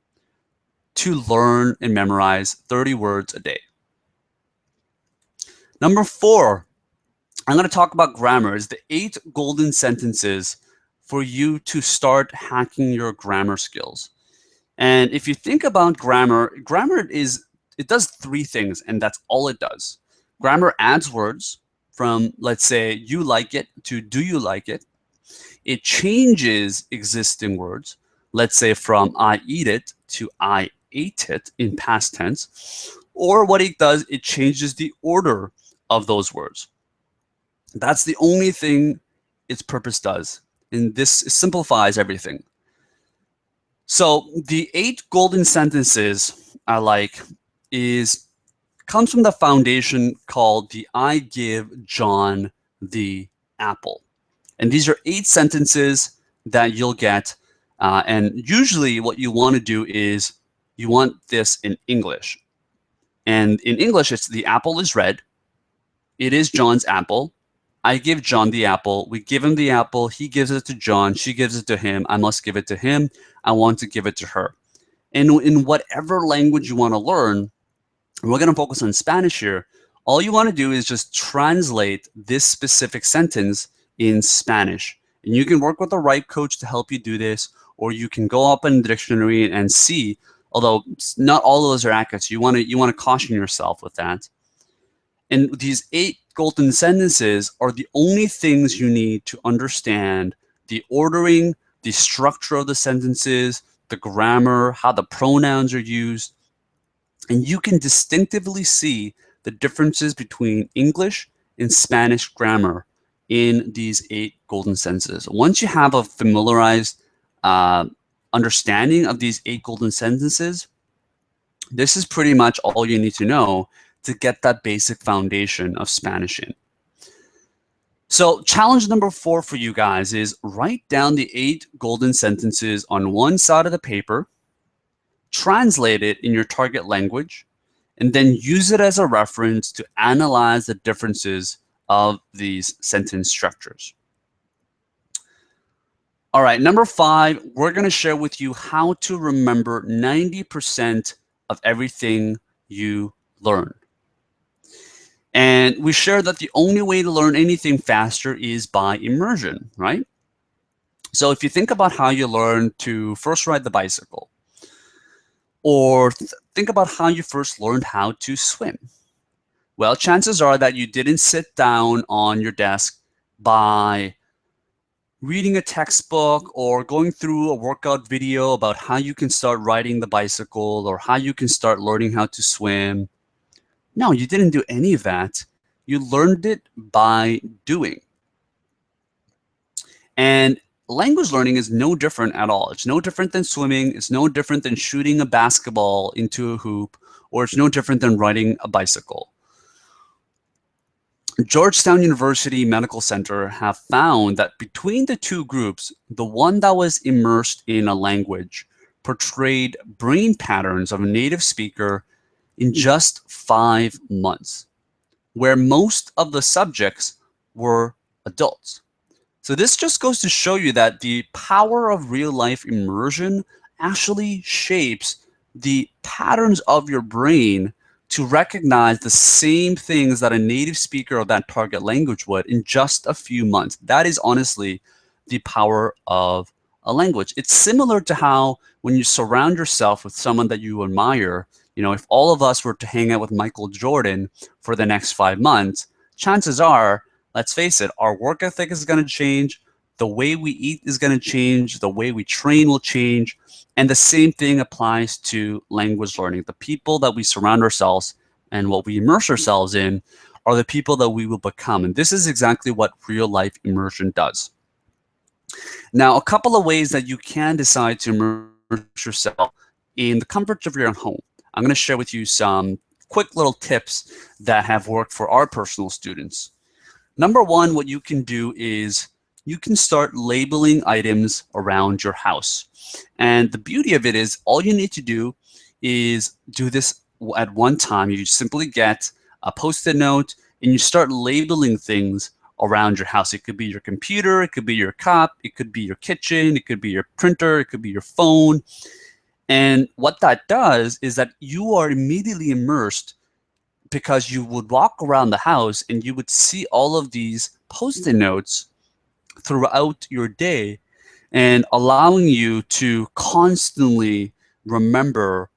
to learn and memorize 30 words a day. Number 4, I'm going to talk about grammar. Is the 8 golden sentences for you to start hacking your grammar skills. And if you think about grammar, it does 3 things, and that's all it does. Grammar adds words from, let's say, you like it to do you like it. It changes existing words, let's say from I eat it to I ate it in past tense. Or what it does, it changes the order of those words. That's the only thing its purpose does. And this simplifies everything. So the 8 golden sentences I like comes from the foundation called the I give John the apple. And these are 8 sentences that you'll get. And usually what you want to do is you want this in English. And in English, it's the apple is red. It is John's apple. I give John the apple. We give him the apple. He gives it to John. She gives it to him. I must give it to him. I want to give it to her. And in whatever language you want to learn, we're going to focus on Spanish here. All you want to do is just translate this specific sentence in Spanish. And you can work with a Rype coach to help you do this, or you can go up in the dictionary and see, although not all of those are accurate. So you want to caution yourself with that. And these 8 golden sentences are the only things you need to understand the ordering, the structure of the sentences, the grammar, how the pronouns are used. And you can distinctively see the differences between English and Spanish grammar in these 8 golden sentences. Once you have a familiarized understanding of these 8 golden sentences, this is pretty much all you need to know to get that basic foundation of Spanish in. So challenge number 4 for you guys is write down the 8 golden sentences on one side of the paper, translate it in your target language, and then use it as a reference to analyze the differences of these sentence structures. All right, number 5, we're going to share with you how to remember 90% of everything you learn. And we shared that the only way to learn anything faster is by immersion, right? So if you think about how you learn to first ride the bicycle, or think about how you first learned how to swim. Well, chances are that you didn't sit down on your desk by reading a textbook or going through a workout video about how you can start riding the bicycle or how you can start learning how to swim. No, you didn't do any of that. You learned it by doing. And language learning is no different at all. It's no different than swimming. It's no different than shooting a basketball into a hoop, or it's no different than riding a bicycle. Georgetown University Medical Center have found that between the 2 groups, the one that was immersed in a language portrayed brain patterns of a native speaker in just 5 months, where most of the subjects were adults. So this just goes to show you that the power of real-life immersion actually shapes the patterns of your brain to recognize the same things that a native speaker of that target language would in just a few months. That is honestly the power of a language. It's similar to how when you surround yourself with someone that you admire, you know, if all of us were to hang out with Michael Jordan for the next 5 months, chances are, let's face it, our work ethic is going to change, the way we eat is going to change, the way we train will change, and the same thing applies to language learning. The people that we surround ourselves and what we immerse ourselves in are the people that we will become. And this is exactly what real-life immersion does. Now, a couple of ways that you can decide to immerse yourself in the comfort of your own home. I'm going to share with you some quick little tips that have worked for our personal students. Number 1, what you can do is you can start labeling items around your house. And the beauty of it is all you need to do is do this at one time. You simply get a Post-it note and you start labeling things around your house. It could be your computer, it could be your cup, it could be your kitchen, it could be your printer, it could be your phone. And what that does is that you are immediately immersed, because you would walk around the house and you would see all of these Post-it notes throughout your day, and allowing you to constantly remember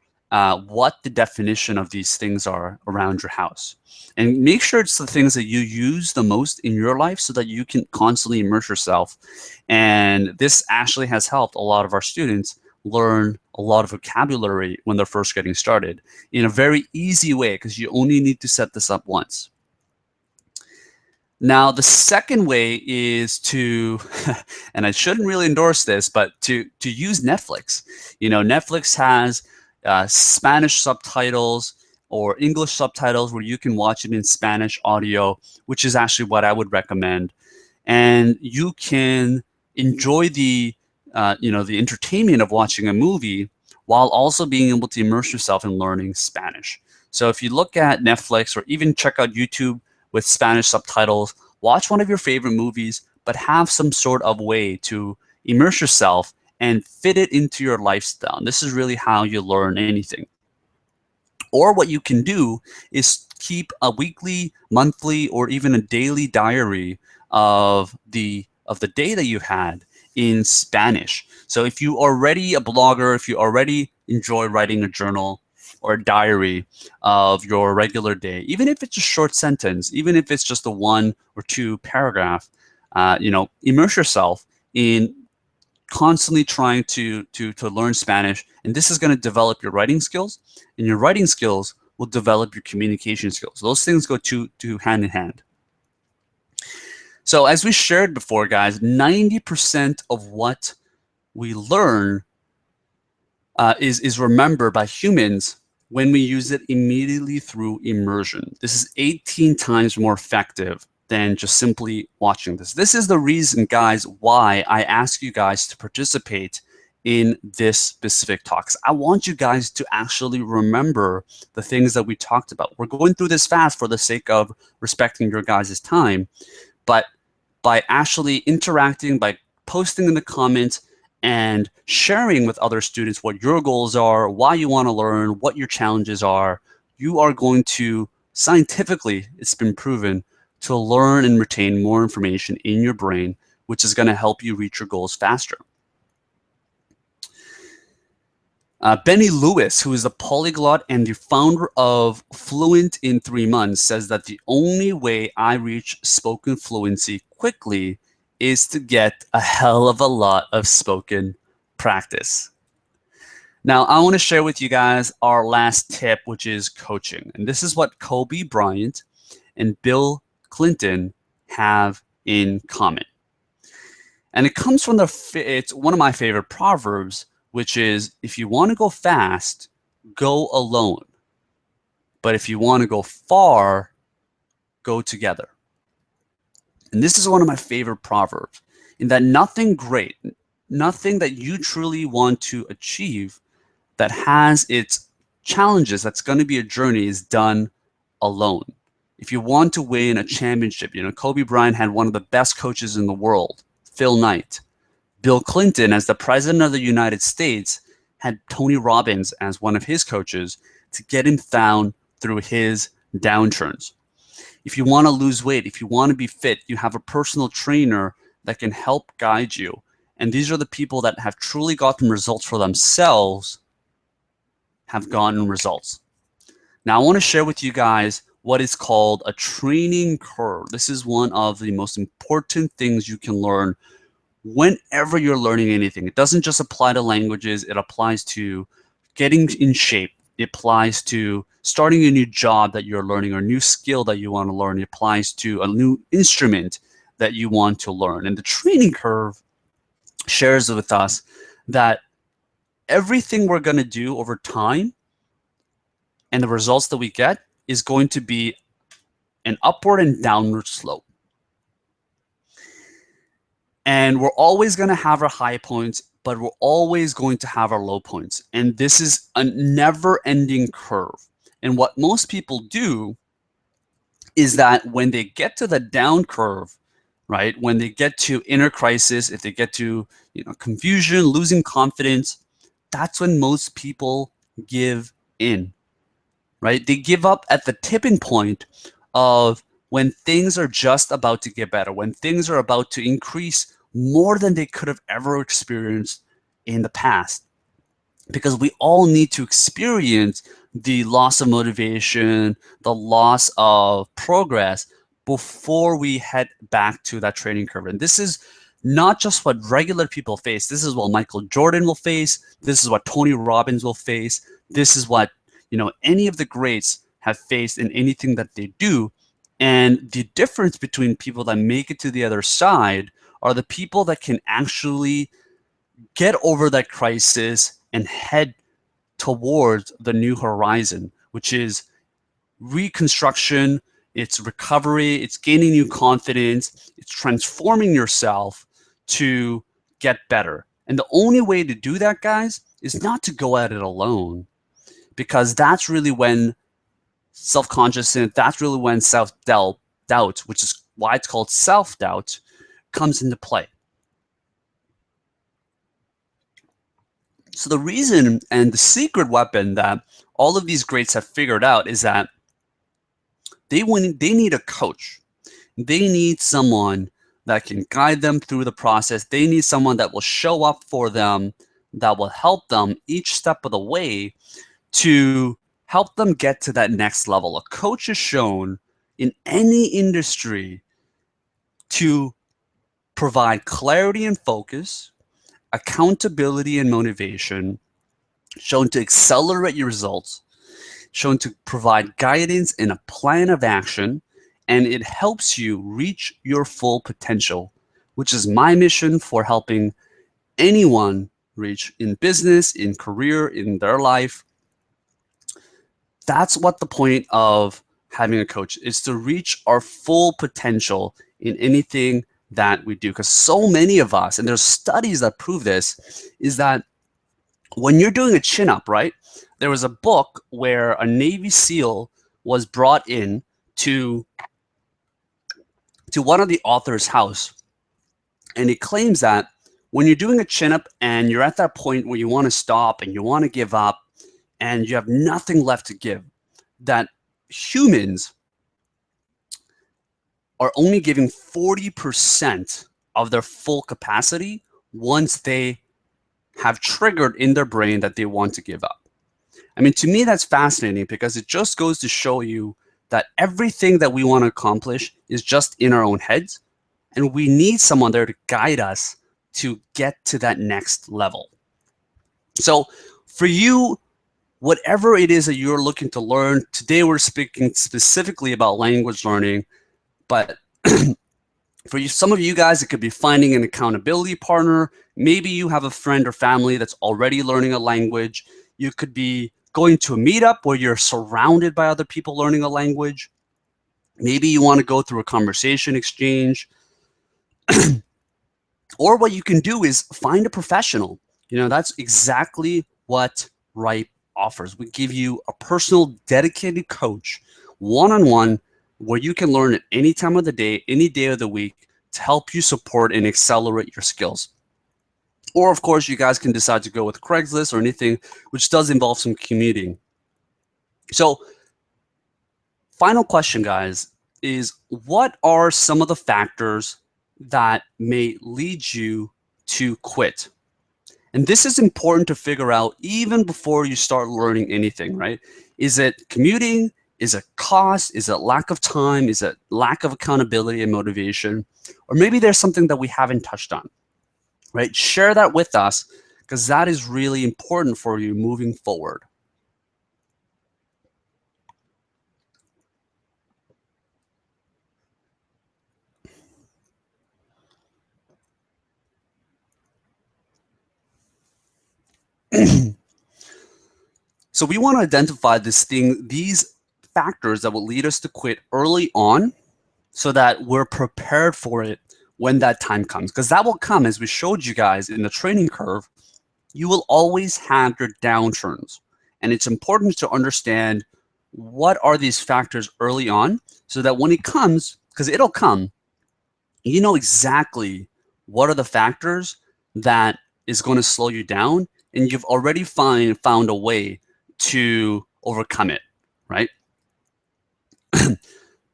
what the definition of these things are around your house. And make sure it's the things that you use the most in your life so that you can constantly immerse yourself. And this actually has helped a lot of our students learn a lot of vocabulary when they're first getting started in a very easy way, because you only need to set this up once. Now, the second way is to, and I shouldn't really endorse this, but to use Netflix. You know, Netflix has Spanish subtitles or English subtitles where you can watch it in Spanish audio, which is actually what I would recommend. And you can enjoy the, the entertainment of watching a movie while also being able to immerse yourself in learning Spanish. So if you look at Netflix or even check out YouTube with Spanish subtitles, watch one of your favorite movies, but have some sort of way to immerse yourself and fit it into your lifestyle. And this is really how you learn anything. Or what you can do is keep a weekly, monthly, or even a daily diary of the day that you've had in Spanish. So if you are already a blogger, if you already enjoy writing a journal or a diary of your regular day, even if it's a short sentence, even if it's just a 1 or 2 paragraph, immerse yourself in constantly trying to learn Spanish. And this is going to develop your writing skills, and your writing skills will develop your communication skills. Those things go to hand in hand. So as we shared before, guys, 90% of what we learn is remembered by humans when we use it immediately through immersion. This is 18 times more effective than just simply watching this. This is the reason, guys, why I ask you guys to participate in this specific talks. I want you guys to actually remember the things that we talked about. We're going through this fast for the sake of respecting your guys' time, but by actually interacting, by posting in the comments, and sharing with other students what your goals are, why you want to learn, what your challenges are, you are going to, scientifically, it's been proven, to learn and retain more information in your brain, which is going to help you reach your goals faster. Benny Lewis, who is a polyglot and the founder of Fluent in 3 Months, says that the only way I reach spoken fluency quickly is to get a hell of a lot of spoken practice. Now, I want to share with you guys our last tip, which is coaching. And this is what Kobe Bryant and Bill Clinton have in common. And it comes from it's one of my favorite proverbs, which is, if you want to go fast, go alone. But if you want to go far, go together. And this is one of my favorite proverbs, in that nothing great, nothing that you truly want to achieve that has its challenges, that's going to be a journey, is done alone. If you want to win a championship, Kobe Bryant had one of the best coaches in the world, Phil Knight. Bill Clinton, as the president of the United States, had Tony Robbins as one of his coaches to get him down through his downturns. If you want to lose weight, if you want to be fit, you have a personal trainer that can help guide you. And these are the people that have truly gotten results for themselves, have gotten results. Now, I want to share with you guys what is called a training curve. This is one of the most important things you can learn whenever you're learning anything. It doesn't just apply to languages. It applies to getting in shape. It applies to starting a new job that you're learning, or a new skill that you want to learn. It applies to a new instrument that you want to learn. And the training curve shares with us that everything we're going to do over time and the results that we get is going to be an upward and downward slope. And we're always going to have our high points, but we're always going to have our low points. And this is a never-ending curve. And what most people do is that when they get to the down curve, right, when they get to inner crisis, if they get to confusion, losing confidence, that's when most people give in, right? They give up at the tipping point of when things are just about to get better, when things are about to increase more than they could have ever experienced in the past. Because we all need to experience the loss of motivation, the loss of progress before we head back to that training curve. And this is not just what regular people face. This is what Michael Jordan will face. This is what Tony Robbins will face. This is what any of the greats have faced in anything that they do. And the difference between people that make it to the other side are the people that can actually get over that crisis and head towards the new horizon, which is reconstruction, it's recovery, it's gaining new confidence, it's transforming yourself to get better. And the only way to do that, guys, is not to go at it alone, because that's really when self-consciousness, that's really when self-doubt, which is why it's called self-doubt, comes into play. So the reason and the secret weapon that all of these greats have figured out is that they need a coach. They need someone that can guide them through the process. They need someone that will show up for them, that will help them each step of the way to help them get to that next level. A coach is shown in any industry to provide clarity and focus, accountability and motivation, shown to accelerate your results, shown to provide guidance and a plan of action, and it helps you reach your full potential, which is my mission for helping anyone reach in business, in career, in their life. That's what the point of having a coach is, to reach our full potential in anything that we do. Because so many of us, and there's studies that prove this, is that when you're doing a chin-up, right? There was a book where a Navy SEAL was brought in to one of the author's house. And it claims that when you're doing a chin-up and you're at that point where you want to stop and you want to give up and you have nothing left to give, that humans are only giving 40% of their full capacity once they have triggered in their brain that they want to give up. I mean, to me, that's fascinating because it just goes to show you that everything that we want to accomplish is just in our own heads, and we need someone there to guide us to get to that next level. So for you, whatever it is that you're looking to learn, today we're speaking specifically about language learning, but for you, some of you guys, it could be finding an accountability partner. Maybe you have a friend or family that's already learning a language. You could be going to a meetup where you're surrounded by other people learning a language. Maybe you want to go through a conversation exchange. Or what you can do is find a professional. That's exactly what Rype offers. We give you a personal, dedicated coach, one-on-one, where you can learn at any time of the day, any day of the week, to help you support and accelerate your skills. Or, of course, you guys can decide to go with Craigslist or anything which does involve some commuting. So, final question, guys, is what are some of the factors that may lead you to quit? And this is important to figure out even before you start learning anything, right? Is it commuting? Is it cost? Is it lack of time? Is it lack of accountability and motivation? Or maybe there's something that we haven't touched on, right? Share that with us because that is really important for you moving forward. So we want to identify these factors that will lead us to quit early on so that we're prepared for it when that time comes. Because that will come, as we showed you guys in the training curve. You will always have your downturns. And it's important to understand what are these factors early on so that when it comes, because it'll come, you know exactly what are the factors that is going to slow you down, and you've already found a way to overcome it, right?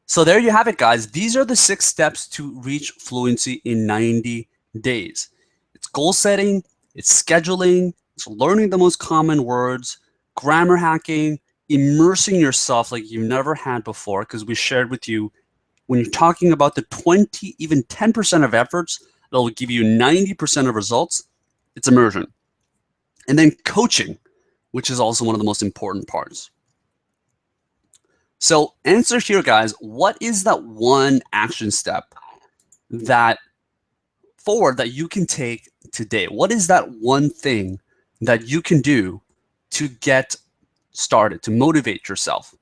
So there you have it, guys. These are the 6 steps to reach fluency in 90 days. It's goal setting, it's scheduling, it's learning the most common words, grammar hacking, immersing yourself like you've never had before, because we shared with you when you're talking about the 20, even 10% of efforts that will give you 90% of results, it's immersion. And then coaching, which is also one of the most important parts. So answer here, guys, what is that one action step that you can take today? What is that one thing that you can do to get started, to motivate yourself?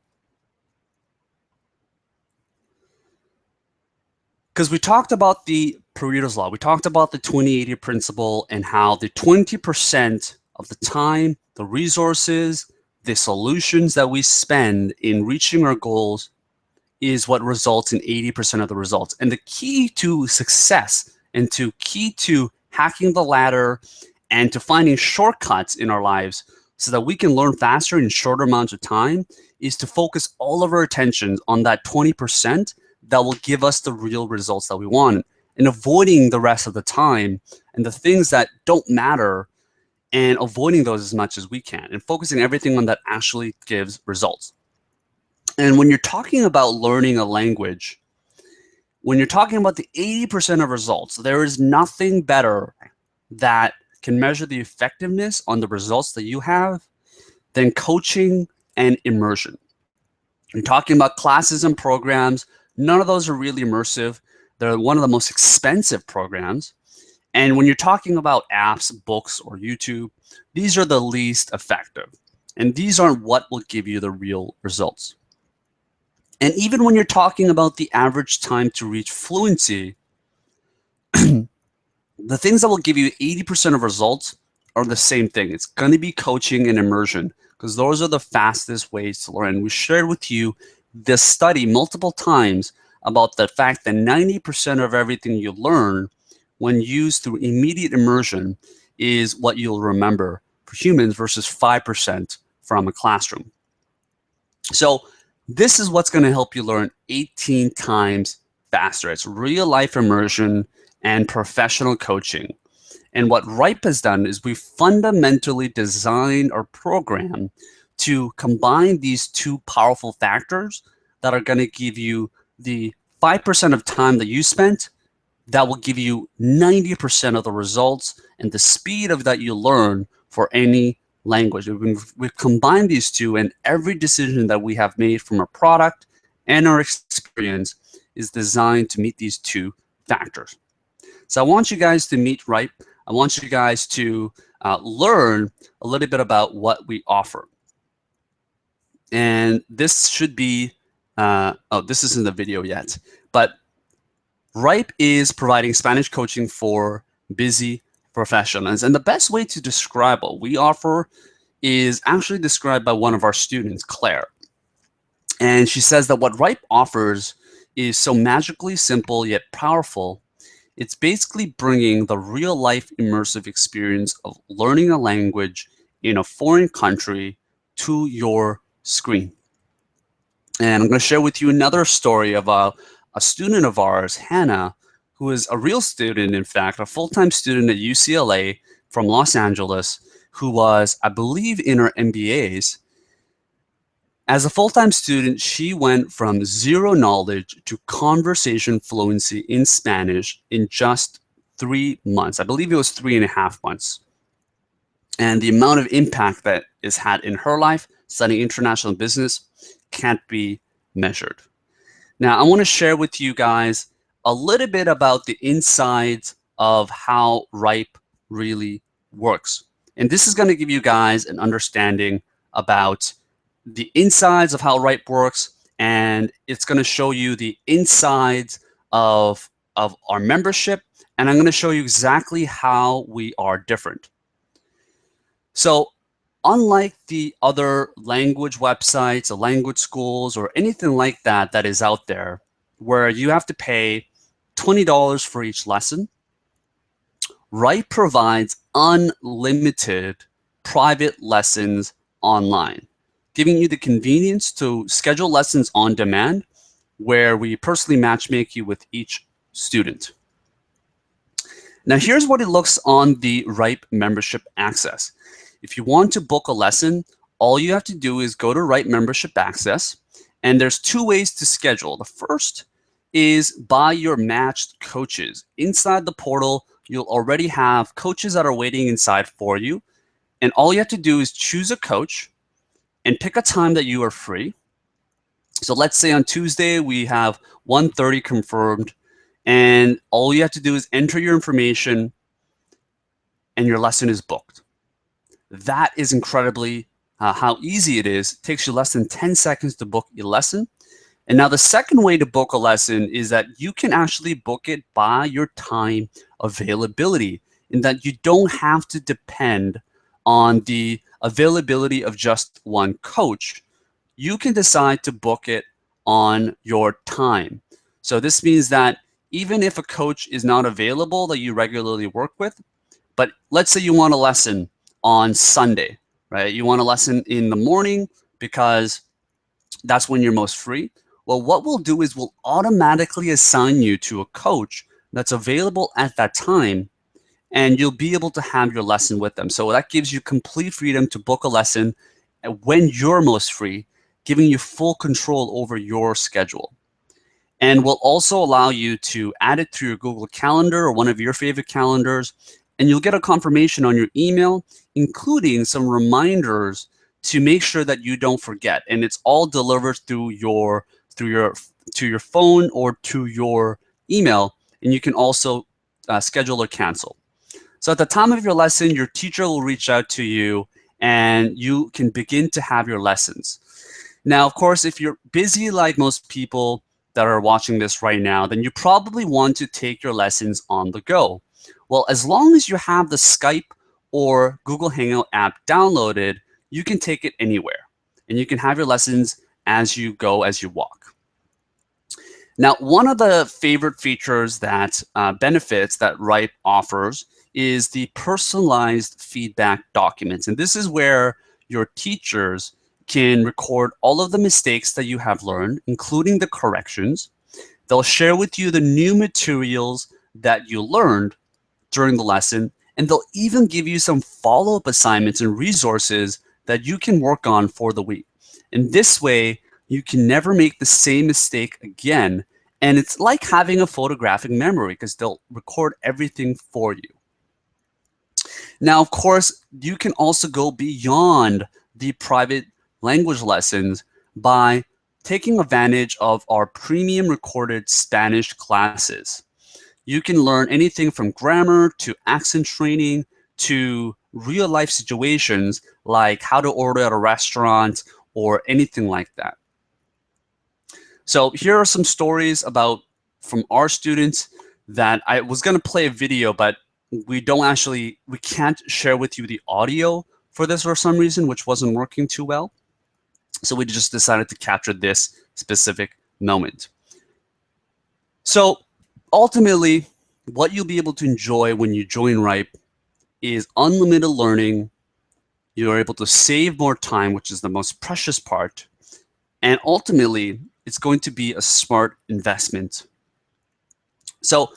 Because we talked about the Paretos Law, we talked about the 20/80 principle and how the 20% of the time, the resources, the solutions that we spend in reaching our goals is what results in 80% of the results. And the key to success and to key to hacking the ladder and to finding shortcuts in our lives so that we can learn faster in shorter amounts of time is to focus all of our attention on that 20% that will give us the real results that we want, and avoiding the rest of the time and the things that don't matter, and avoiding those as much as we can and focusing everything on that actually gives results. And when you're talking about learning a language, when you're talking about the 80% of results, there is nothing better that can measure the effectiveness on the results that you have than coaching and immersion. You're talking about classes and programs. None of those are really immersive. They're one of the most expensive programs. And when you're talking about apps, books, or YouTube, these are the least effective. And these aren't what will give you the real results. And even when you're talking about the average time to reach fluency, the things that will give you 80% of results are the same thing. It's going to be coaching and immersion, because those are the fastest ways to learn. We shared with you this study multiple times about the fact that 90% of everything you learn when used through immediate immersion is what you'll remember for humans versus 5% from a classroom. So this is what's going to help you learn 18 times faster. It's real life immersion and professional coaching. And what Rype has done is we fundamentally designed our program to combine these two powerful factors that are going to give you the 5% of time that you spent that will give you 90% of the results and the speed of that you learn for any language. We've combined these two, and every decision that we have made from our product and our experience is designed to meet these two factors. So I want you guys to meet Rype. I want you guys to learn a little bit about what we offer. And this should be, oh, this isn't the video yet, but Rype is providing Spanish coaching for busy professionals. And the best way to describe what we offer is actually described by one of our students, Claire. And she says that what Rype offers is so magically simple yet powerful. It's basically bringing the real life immersive experience of learning a language in a foreign country to your screen. And I'm going to share with you another story of a student of ours, Hannah, who is a real student, in fact, a full-time student at UCLA from Los Angeles, who was, I believe, in her MBAs. As a full-time student, she went from zero knowledge to conversation fluency in Spanish in just 3 months. I believe it was 3.5 months. And the amount of impact that is had in her life, studying international business, can't be measured. Now, I want to share with you guys a little bit about the insides of how Rype really works. And this is going to give you guys an understanding about the insides of how Rype works, and it's going to show you the insides of our membership, and I'm going to show you exactly how we are different. So unlike the other language websites or language schools or anything like that that is out there, where you have to pay $20 for each lesson, Rype provides unlimited private lessons online, giving you the convenience to schedule lessons on demand, where we personally matchmake you with each student. Now, here's what it looks on the Rype membership access. If you want to book a lesson, all you have to do is go to Rype membership access, and there's two ways to schedule. The first is by your matched coaches. Inside the portal, you'll already have coaches that are waiting inside for you, and all you have to do is choose a coach and pick a time that you are free. So let's say on Tuesday we have 1:30 confirmed, and all you have to do is enter your information and your lesson is booked. That is incredibly how easy it is. It takes you less than 10 seconds to book your lesson. And now the second way to book a lesson is that you can actually book it by your time availability, in that you don't have to depend on the availability of just one coach. You can decide to book it on your time. So this means that even if a coach is not available that you regularly work with, but let's say you want a lesson on Sunday, right? You want a lesson in the morning because that's when you're most free. Well, what we'll do is we'll automatically assign you to a coach that's available at that time, and you'll be able to have your lesson with them. So that gives you complete freedom to book a lesson when you're most free, giving you full control over your schedule. And we'll also allow you to add it to your Google Calendar or one of your favorite calendars, and you'll get a confirmation on your email, including some reminders to make sure that you don't forget. And it's all delivered through your phone or to your email, and you can also schedule or cancel. So at the time of your lesson, your teacher will reach out to you and you can begin to have your lessons. Now, of course, if you're busy like most people that are watching this right now, then you probably want to take your lessons on the go. Well, as long as you have the Skype or Google Hangout app downloaded, you can take it anywhere, and you can have your lessons as you go, as you walk. Now, one of the favorite features that benefits that Rype offers is the personalized feedback documents. And this is where your teachers can record all of the mistakes that you have learned, including the corrections. They'll share with you the new materials that you learned during the lesson, and they'll even give you some follow-up assignments and resources that you can work on for the week. And this way, you can never make the same mistake again. And it's like having a photographic memory because they'll record everything for you. Now, of course, you can also go beyond the private language lessons by taking advantage of our premium recorded Spanish classes. You can learn anything from grammar to accent training to real life situations like how to order at a restaurant or anything like that. So here are some stories from our students that I was going to play a video, but we can't share with you the audio for this for some reason, which wasn't working too well. So we just decided to capture this specific moment. So ultimately, what you'll be able to enjoy when you join Rype is unlimited learning. You're able to save more time, which is the most precious part. And ultimately, it's going to be a smart investment. So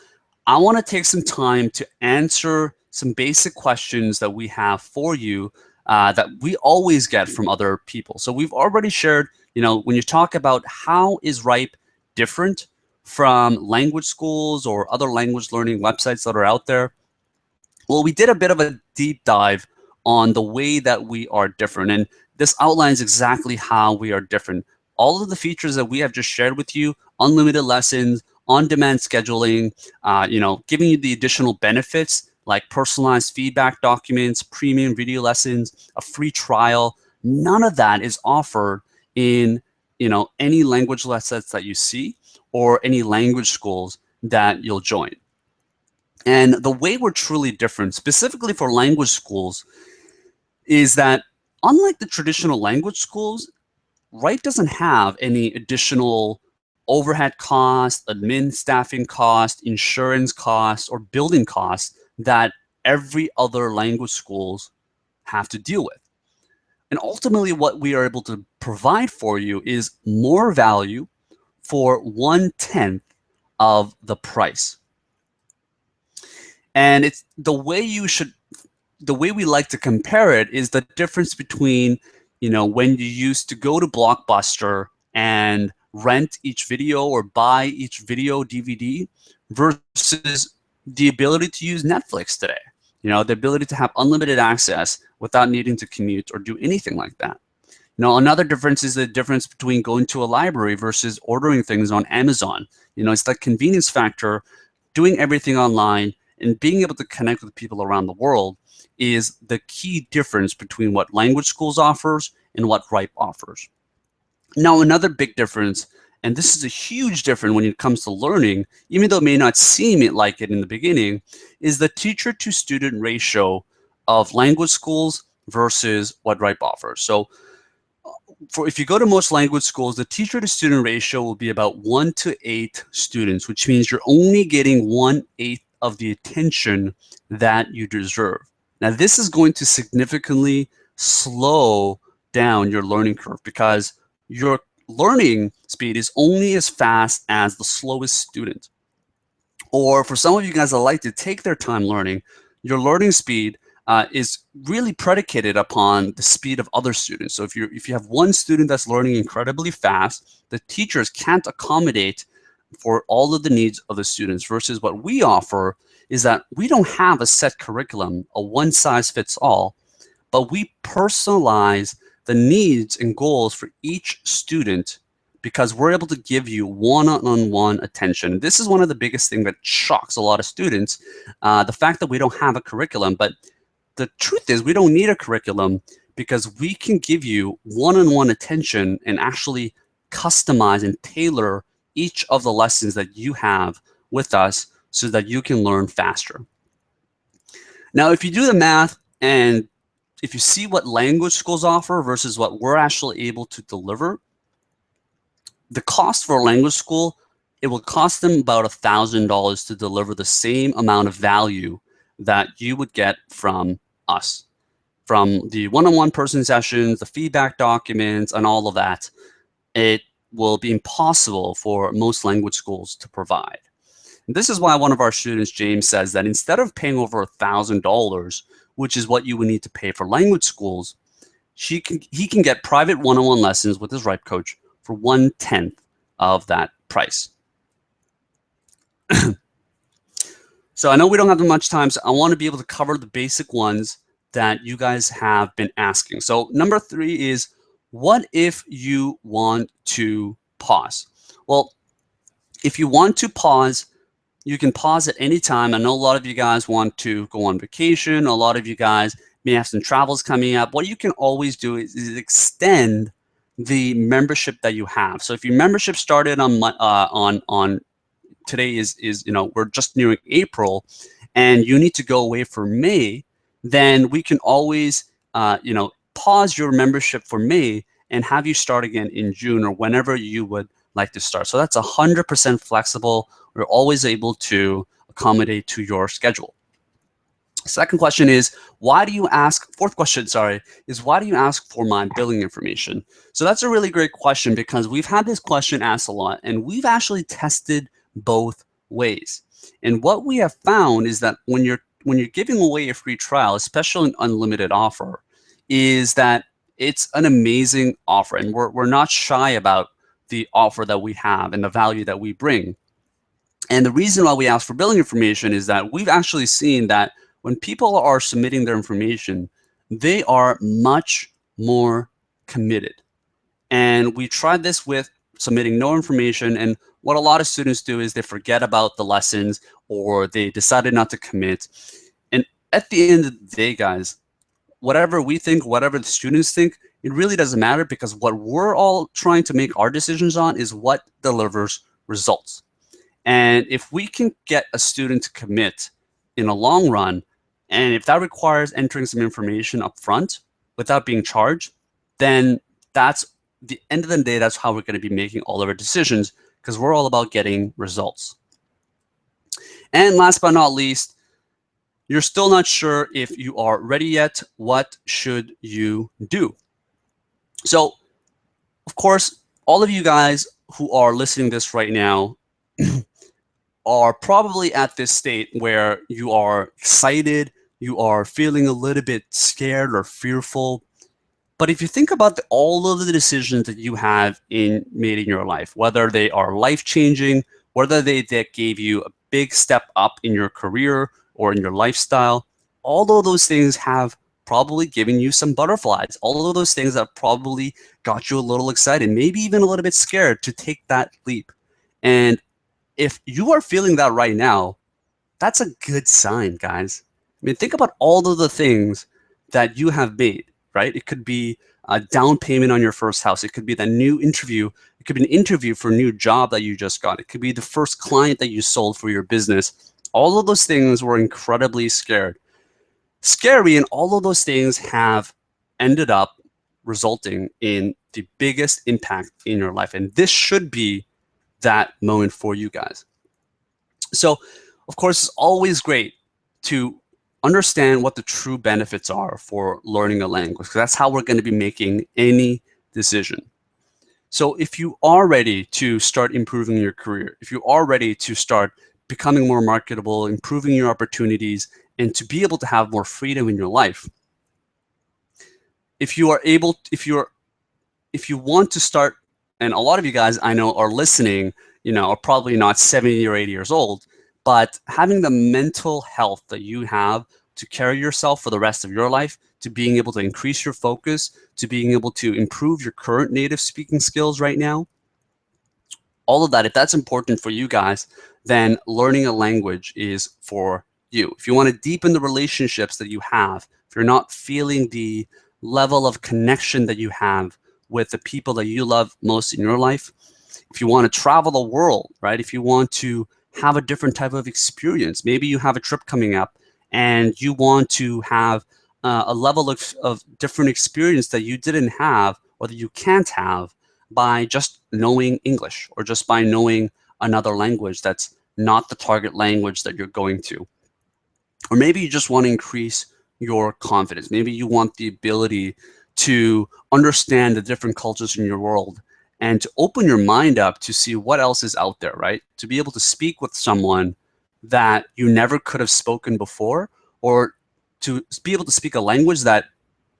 I want to take some time to answer some basic questions that we have for you that we always get from other people. So we've already shared, when you talk about how is Rype different from language schools or other language learning websites that are out there, well, we did a bit of a deep dive on the way that we are different. And this outlines exactly how we are different. All of the features that we have just shared with you, unlimited lessons, on-demand scheduling, giving you the additional benefits like personalized feedback documents, premium video lessons, a free trial, none of that is offered in any language lessons that you see or any language schools that you'll join. And the way we're truly different, specifically for language schools, is that unlike the traditional language schools, Rype doesn't have any additional overhead costs, admin staffing costs, insurance costs, or building costs that every other language schools have to deal with. And ultimately, what we are able to provide for you is more value for 1/10 of the price. And it's the way we like to compare it is the difference between, when you used to go to Blockbuster and rent each video or buy each video DVD versus the ability to use Netflix today. The ability to have unlimited access without needing to commute or do anything like that. Another difference is the difference between going to a library versus ordering things on Amazon. It's that convenience factor, doing everything online and being able to connect with people around the world is the key difference between what language schools offers and what Rype offers. Now, another big difference, and this is a huge difference when it comes to learning, even though it may not seem like it in the beginning, is the teacher-to-student ratio of language schools versus what Rype offers. So if you go to most language schools, the teacher-to-student ratio will be about 1 to 8 students, which means you're only getting 1/8 of the attention that you deserve. Now, this is going to significantly slow down your learning curve because your learning speed is only as fast as the slowest student. Or for some of you guys that like to take their time learning, your learning speed is really predicated upon the speed of other students. So if you have one student that's learning incredibly fast, the teachers can't accommodate for all of the needs of the students, versus what we offer is that we don't have a set curriculum, a one-size-fits-all, but we personalize the needs and goals for each student because we're able to give you one-on-one attention. This is one of the biggest things that shocks a lot of students, the fact that we don't have a curriculum. But the truth is we don't need a curriculum because we can give you one-on-one attention and actually customize and tailor each of the lessons that you have with us so that you can learn faster. Now, if you do the math and if you see what language schools offer versus what we're actually able to deliver, the cost for a language school, it will cost them about $1,000 to deliver the same amount of value that you would get from us. From the one-on-one person sessions, the feedback documents, and all of that, it will be impossible for most language schools to provide. And this is why one of our students, James, says that instead of paying over $1,000, which is what you would need to pay for language schools, he can get private one-on-one lessons with his Rype coach for 1/10 of that price. So I know we don't have much time, so I want to be able to cover the basic ones that you guys have been asking. So number 3 is, what if you want to pause? Well, if you want to pause, you can pause at any time. I know a lot of you guys want to go on vacation. A lot of you guys may have some travels coming up. What you can always do is extend the membership that you have. So if your membership started on today is we're just nearing April, and you need to go away for May, then we can always pause your membership for May and have you start again in June or whenever you would like to start. So that's 100% flexible. We're always able to accommodate to your schedule. Second question is, fourth question, is why do you ask for my billing information? So that's a really great question because we've had this question asked a lot, and we've actually tested both ways. And what we have found is that when you're giving away a free trial, especially an unlimited offer, is that it's an amazing offer, and we're not shy about the offer that we have and the value that we bring. And the reason why we ask for billing information is that we've actually seen that when people are submitting their information, they are much more committed. And we tried this with submitting no information, and what a lot of students do is they forget about the lessons or they decided not to commit. And at the end of the day, guys, whatever we think, whatever the students think, it really doesn't matter, because what we're all trying to make our decisions on is what delivers results. And if we can get a student to commit in a long run, and if that requires entering some information up front, without being charged, then that's the end of the day, that's how we're going to be making all of our decisions, because we're all about getting results. And last but not least, you're still not sure if you are ready yet. What should you do? So, of course, all of you guys who are listening to this right now are probably at this state where you are excited, you are feeling a little bit scared or fearful. But if you think about all of the decisions that you have made in your life, whether they are life-changing, whether that gave you a big step up in your career or in your lifestyle, all of those things have probably given you some butterflies. All of those things have probably got you a little excited, maybe even a little bit scared to take that leap. And if you are feeling that right now, that's a good sign, guys. I mean, think about all of the things that you have made, right? It could be a down payment on your first house. It could be the new interview. It could be an interview for a new job that you just got. It could be the first client that you sold for your business. All of those things were incredibly scary, and all of those things have ended up resulting in the biggest impact in your life. And this should be that moment for you guys. So, of course, it's always great to understand what the true benefits are for learning a language, because that's how we're going to be making any decision. So if you are ready to start improving your career, if you are ready to start becoming more marketable, improving your opportunities, and to be able to have more freedom in your life, if you want to start, and a lot of you guys I know are listening, are probably not 70 or 80 years old, but having the mental health that you have to carry yourself for the rest of your life, to being able to increase your focus, to being able to improve your current native speaking skills right now, all of that, if that's important for you guys, then learning a language is for you. If you want to deepen the relationships that you have, if you're not feeling the level of connection that you have with the people that you love most in your life, if you want to travel the world, right? If you want to have a different type of experience, maybe you have a trip coming up and you want to have a level of different experience that you didn't have or that you can't have by just knowing English or just by knowing another language that's not the target language that you're going to. Or maybe you just want to increase your confidence. Maybe you want the ability to understand the different cultures in your world and to open your mind up to see what else is out there, right? To be able to speak with someone that you never could have spoken before, or to be able to speak a language that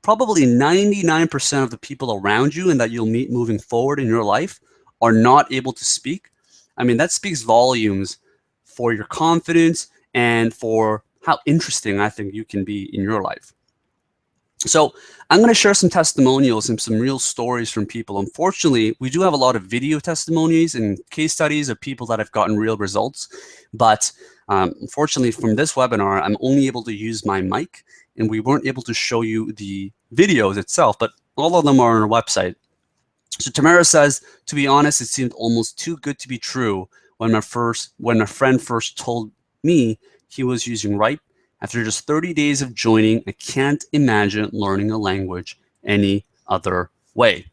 probably 99% of the people around you and that you'll meet moving forward in your life are not able to speak. I mean, that speaks volumes for your confidence and for how interesting I think you can be in your life. So I'm going to share some testimonials and some real stories from people. Unfortunately, we do have a lot of video testimonies and case studies of people that have gotten real results. But unfortunately, from this webinar, I'm only able to use my mic, and we weren't able to show you the videos itself, but all of them are on our website. So Tamara says, to be honest, it seemed almost too good to be true when my friend first told me he was using Rype. After just 30 days of joining, I can't imagine learning a language any other way.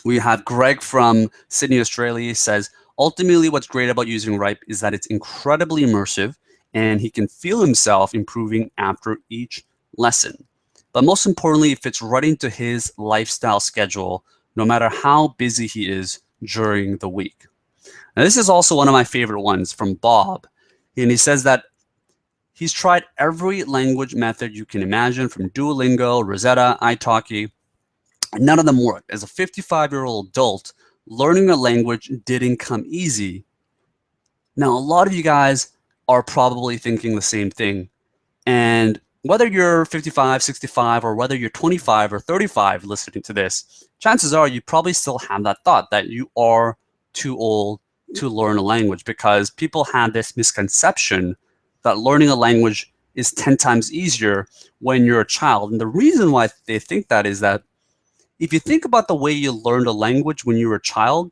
We have Greg from Sydney, Australia, says, ultimately what's great about using Rype is that it's incredibly immersive and he can feel himself improving after each lesson. But most importantly, it fits right into his lifestyle schedule, no matter how busy he is during the week. Now, this is also one of my favorite ones from Bob. And he says that he's tried every language method you can imagine, from Duolingo, Rosetta, italki, and none of them worked. As a 55-year-old adult, learning a language didn't come easy. Now, a lot of you guys are probably thinking the same thing. And whether you're 55, 65, or whether you're 25 or 35 listening to this, chances are you probably still have that thought that you are too old to learn a language, because people have this misconception that learning a language is 10 times easier when you're a child. And the reason why they think that is that if you think about the way you learned a language when you were a child,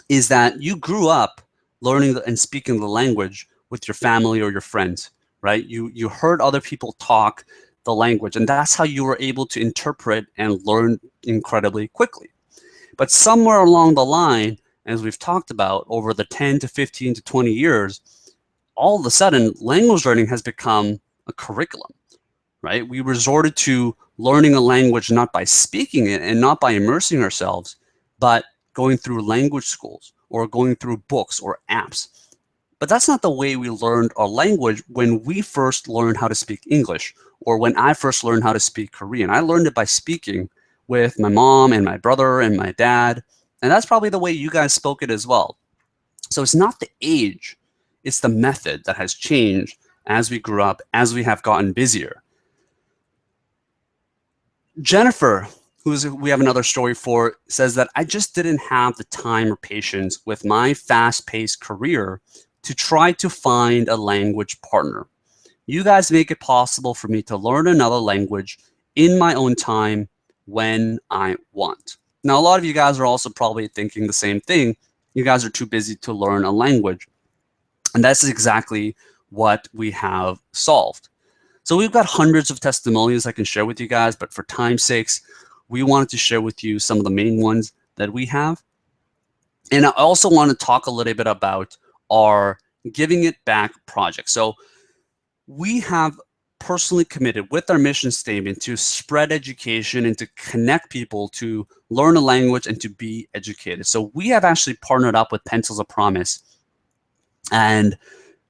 is that you grew up learning and speaking the language with your family or your friends, right? You heard other people talk the language. And that's how you were able to interpret and learn incredibly quickly. But somewhere along the line, as we've talked about over the 10 to 15 to 20 years, all of a sudden, language learning has become a curriculum, right? We resorted to learning a language not by speaking it and not by immersing ourselves, but going through language schools or going through books or apps. But that's not the way we learned our language when we first learned how to speak English, or when I first learned how to speak Korean. I learned it by speaking with my mom and my brother and my dad, and that's probably the way you guys spoke it as well. So it's not the age, it's the method that has changed as we grew up, as we have gotten busier. Jennifer, we have another story for, says that I just didn't have the time or patience with my fast-paced career to try to find a language partner. You guys make it possible for me to learn another language in my own time when I want. Now, a lot of you guys are also probably thinking the same thing. You guys are too busy to learn a language. And that's exactly what we have solved. So we've got hundreds of testimonials I can share with you guys, but for time's sakes, we wanted to share with you some of the main ones that we have. And I also want to talk a little bit about our Giving It Back project. So we have personally committed with our mission statement to spread education and to connect people to learn a language and to be educated. So we have actually partnered up with Pencils of Promise, and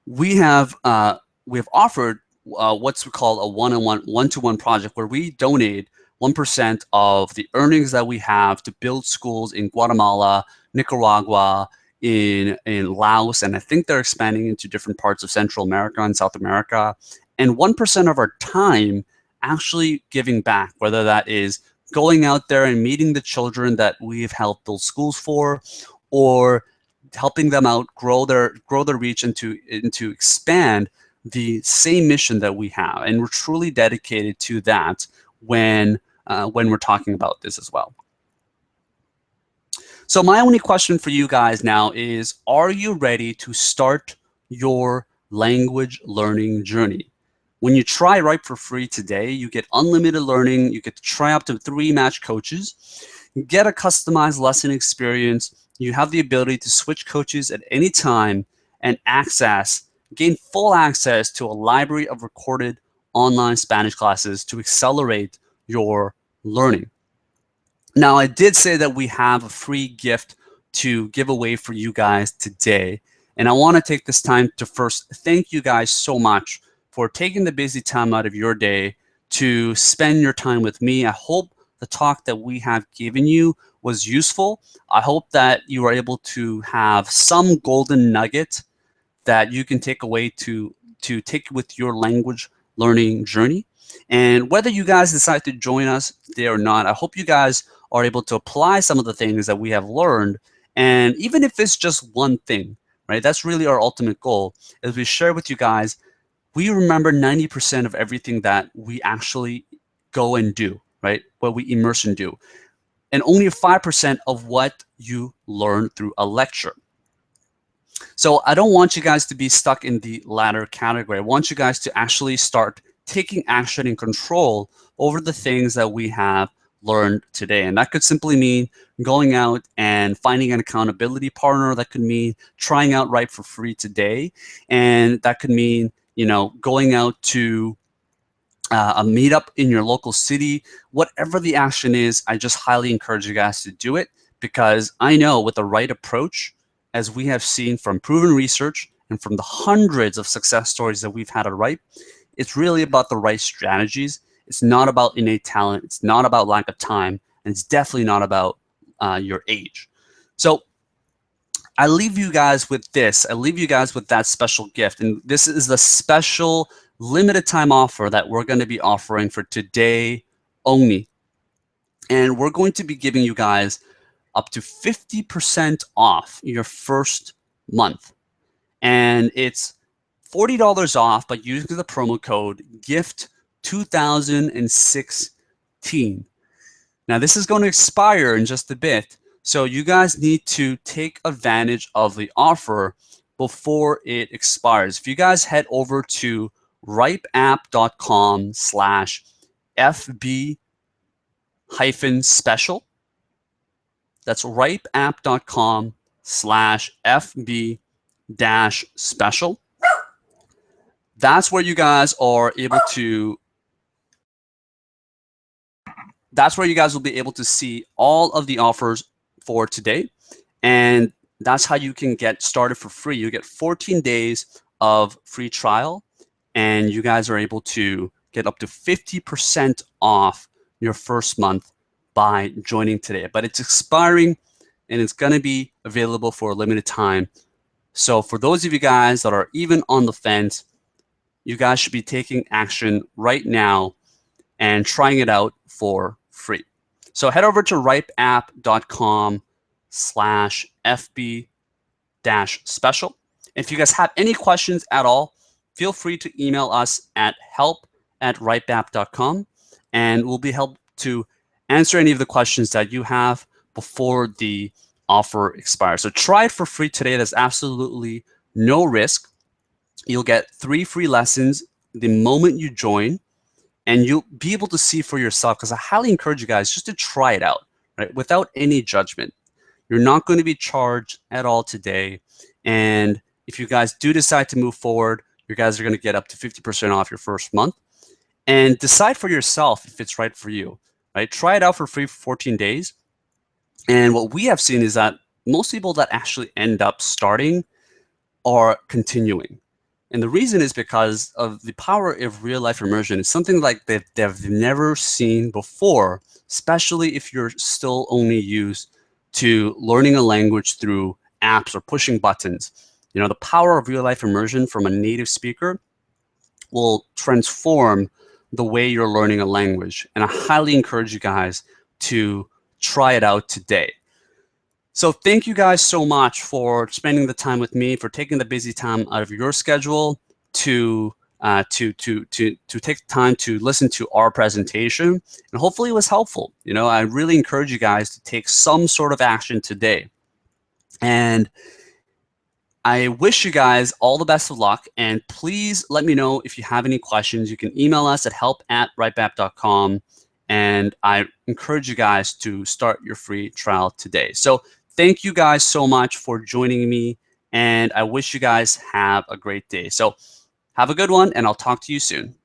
we have offered what's called a one-to-one project, where we donate 1% of the earnings that we have to build schools in Guatemala, Nicaragua, in Laos, and I think they're expanding into different parts of Central America and South America. And 1% of our time actually giving back, whether that is going out there and meeting the children that we've helped build schools for, or helping them out grow their reach and to expand the same mission that we have. And we're truly dedicated to that when we're talking about this as well. So my only question for you guys now is, are you ready to start your language learning journey? When you try Rype for free today, you get unlimited learning. You get to try up to 3 match coaches. You get a customized lesson experience. You have the ability to switch coaches at any time and gain full access to a library of recorded online Spanish classes to accelerate your learning. Now, I did say that we have a free gift to give away for you guys today. And I want to take this time to first thank you guys so much for taking the busy time out of your day to spend your time with me. I hope the talk that we have given you was useful. I hope that you are able to have some golden nugget that you can take away to take with your language learning journey. And whether you guys decide to join us there or not, I hope you guys are able to apply some of the things that we have learned. And even if it's just one thing, right? That's really our ultimate goal. As we share with you guys, we remember 90% of everything that we actually go and do, right? What we immerse and do. And only 5% of what you learn through a lecture. So I don't want you guys to be stuck in the latter category. I want you guys to actually start taking action and control over the things that we have learned today. And that could simply mean going out and finding an accountability partner. That could mean trying out Rype for free today. And that could mean, going out to a meetup in your local city. Whatever the action is, I just highly encourage you guys to do it, because I know with the right approach, as we have seen from proven research and from the hundreds of success stories that we've had at Rype, it's really about the right strategies. It's not about innate talent. It's not about lack of time. And it's definitely not about your age. So I leave you guys with this. I leave you guys with that special gift. And this is the special limited time offer that we're going to be offering for today only. And we're going to be giving you guys up to 50% off your first month. And it's $40 off by using the promo code GIFT2016. Now, this is going to expire in just a bit, so you guys need to take advantage of the offer before it expires. If you guys head over to rypeapp.com/FB-special. That's rypeapp.com/FB-special. That's where you guys are able to that's where you guys will be able to see all of the offers for today. And that's how you can get started for free. You get 14 days of free trial, and you guys are able to get up to 50% off your first month by joining today. But it's expiring, and it's going to be available for a limited time. So for those of you guys that are even on the fence, you guys should be taking action right now and trying it out for free. So head over to rypeapp.com/FB-special. If you guys have any questions at all, feel free to email us at help@rypeapp.com, and we'll be helped to answer any of the questions that you have before the offer expires. So try it for free today. There's absolutely no risk. You'll get 3 free lessons the moment you join, and you'll be able to see for yourself, because I highly encourage you guys just to try it out, right, without any judgment. You're not going to be charged at all today. And if you guys do decide to move forward, you guys are going to get up to 50% off your first month. And decide for yourself if it's right for you, right? Try it out for free for 14 days. And what we have seen is that most people that actually end up starting are continuing. And the reason is because of the power of real life immersion. It's something like they've never seen before, especially if you're still only used to learning a language through apps or pushing buttons. You know, the power of real life immersion from a native speaker will transform the way you're learning a language. And I highly encourage you guys to try it out today. So thank you guys so much for spending the time with me, for taking the busy time out of your schedule to take time to listen to our presentation. And hopefully it was helpful. You know, I really encourage you guys to take some sort of action today. And I wish you guys all the best of luck. And please let me know if you have any questions. You can email us at help@rypeapp.com. And I encourage you guys to start your free trial today. So thank you guys so much for joining me, and I wish you guys have a great day. So have a good one, and I'll talk to you soon.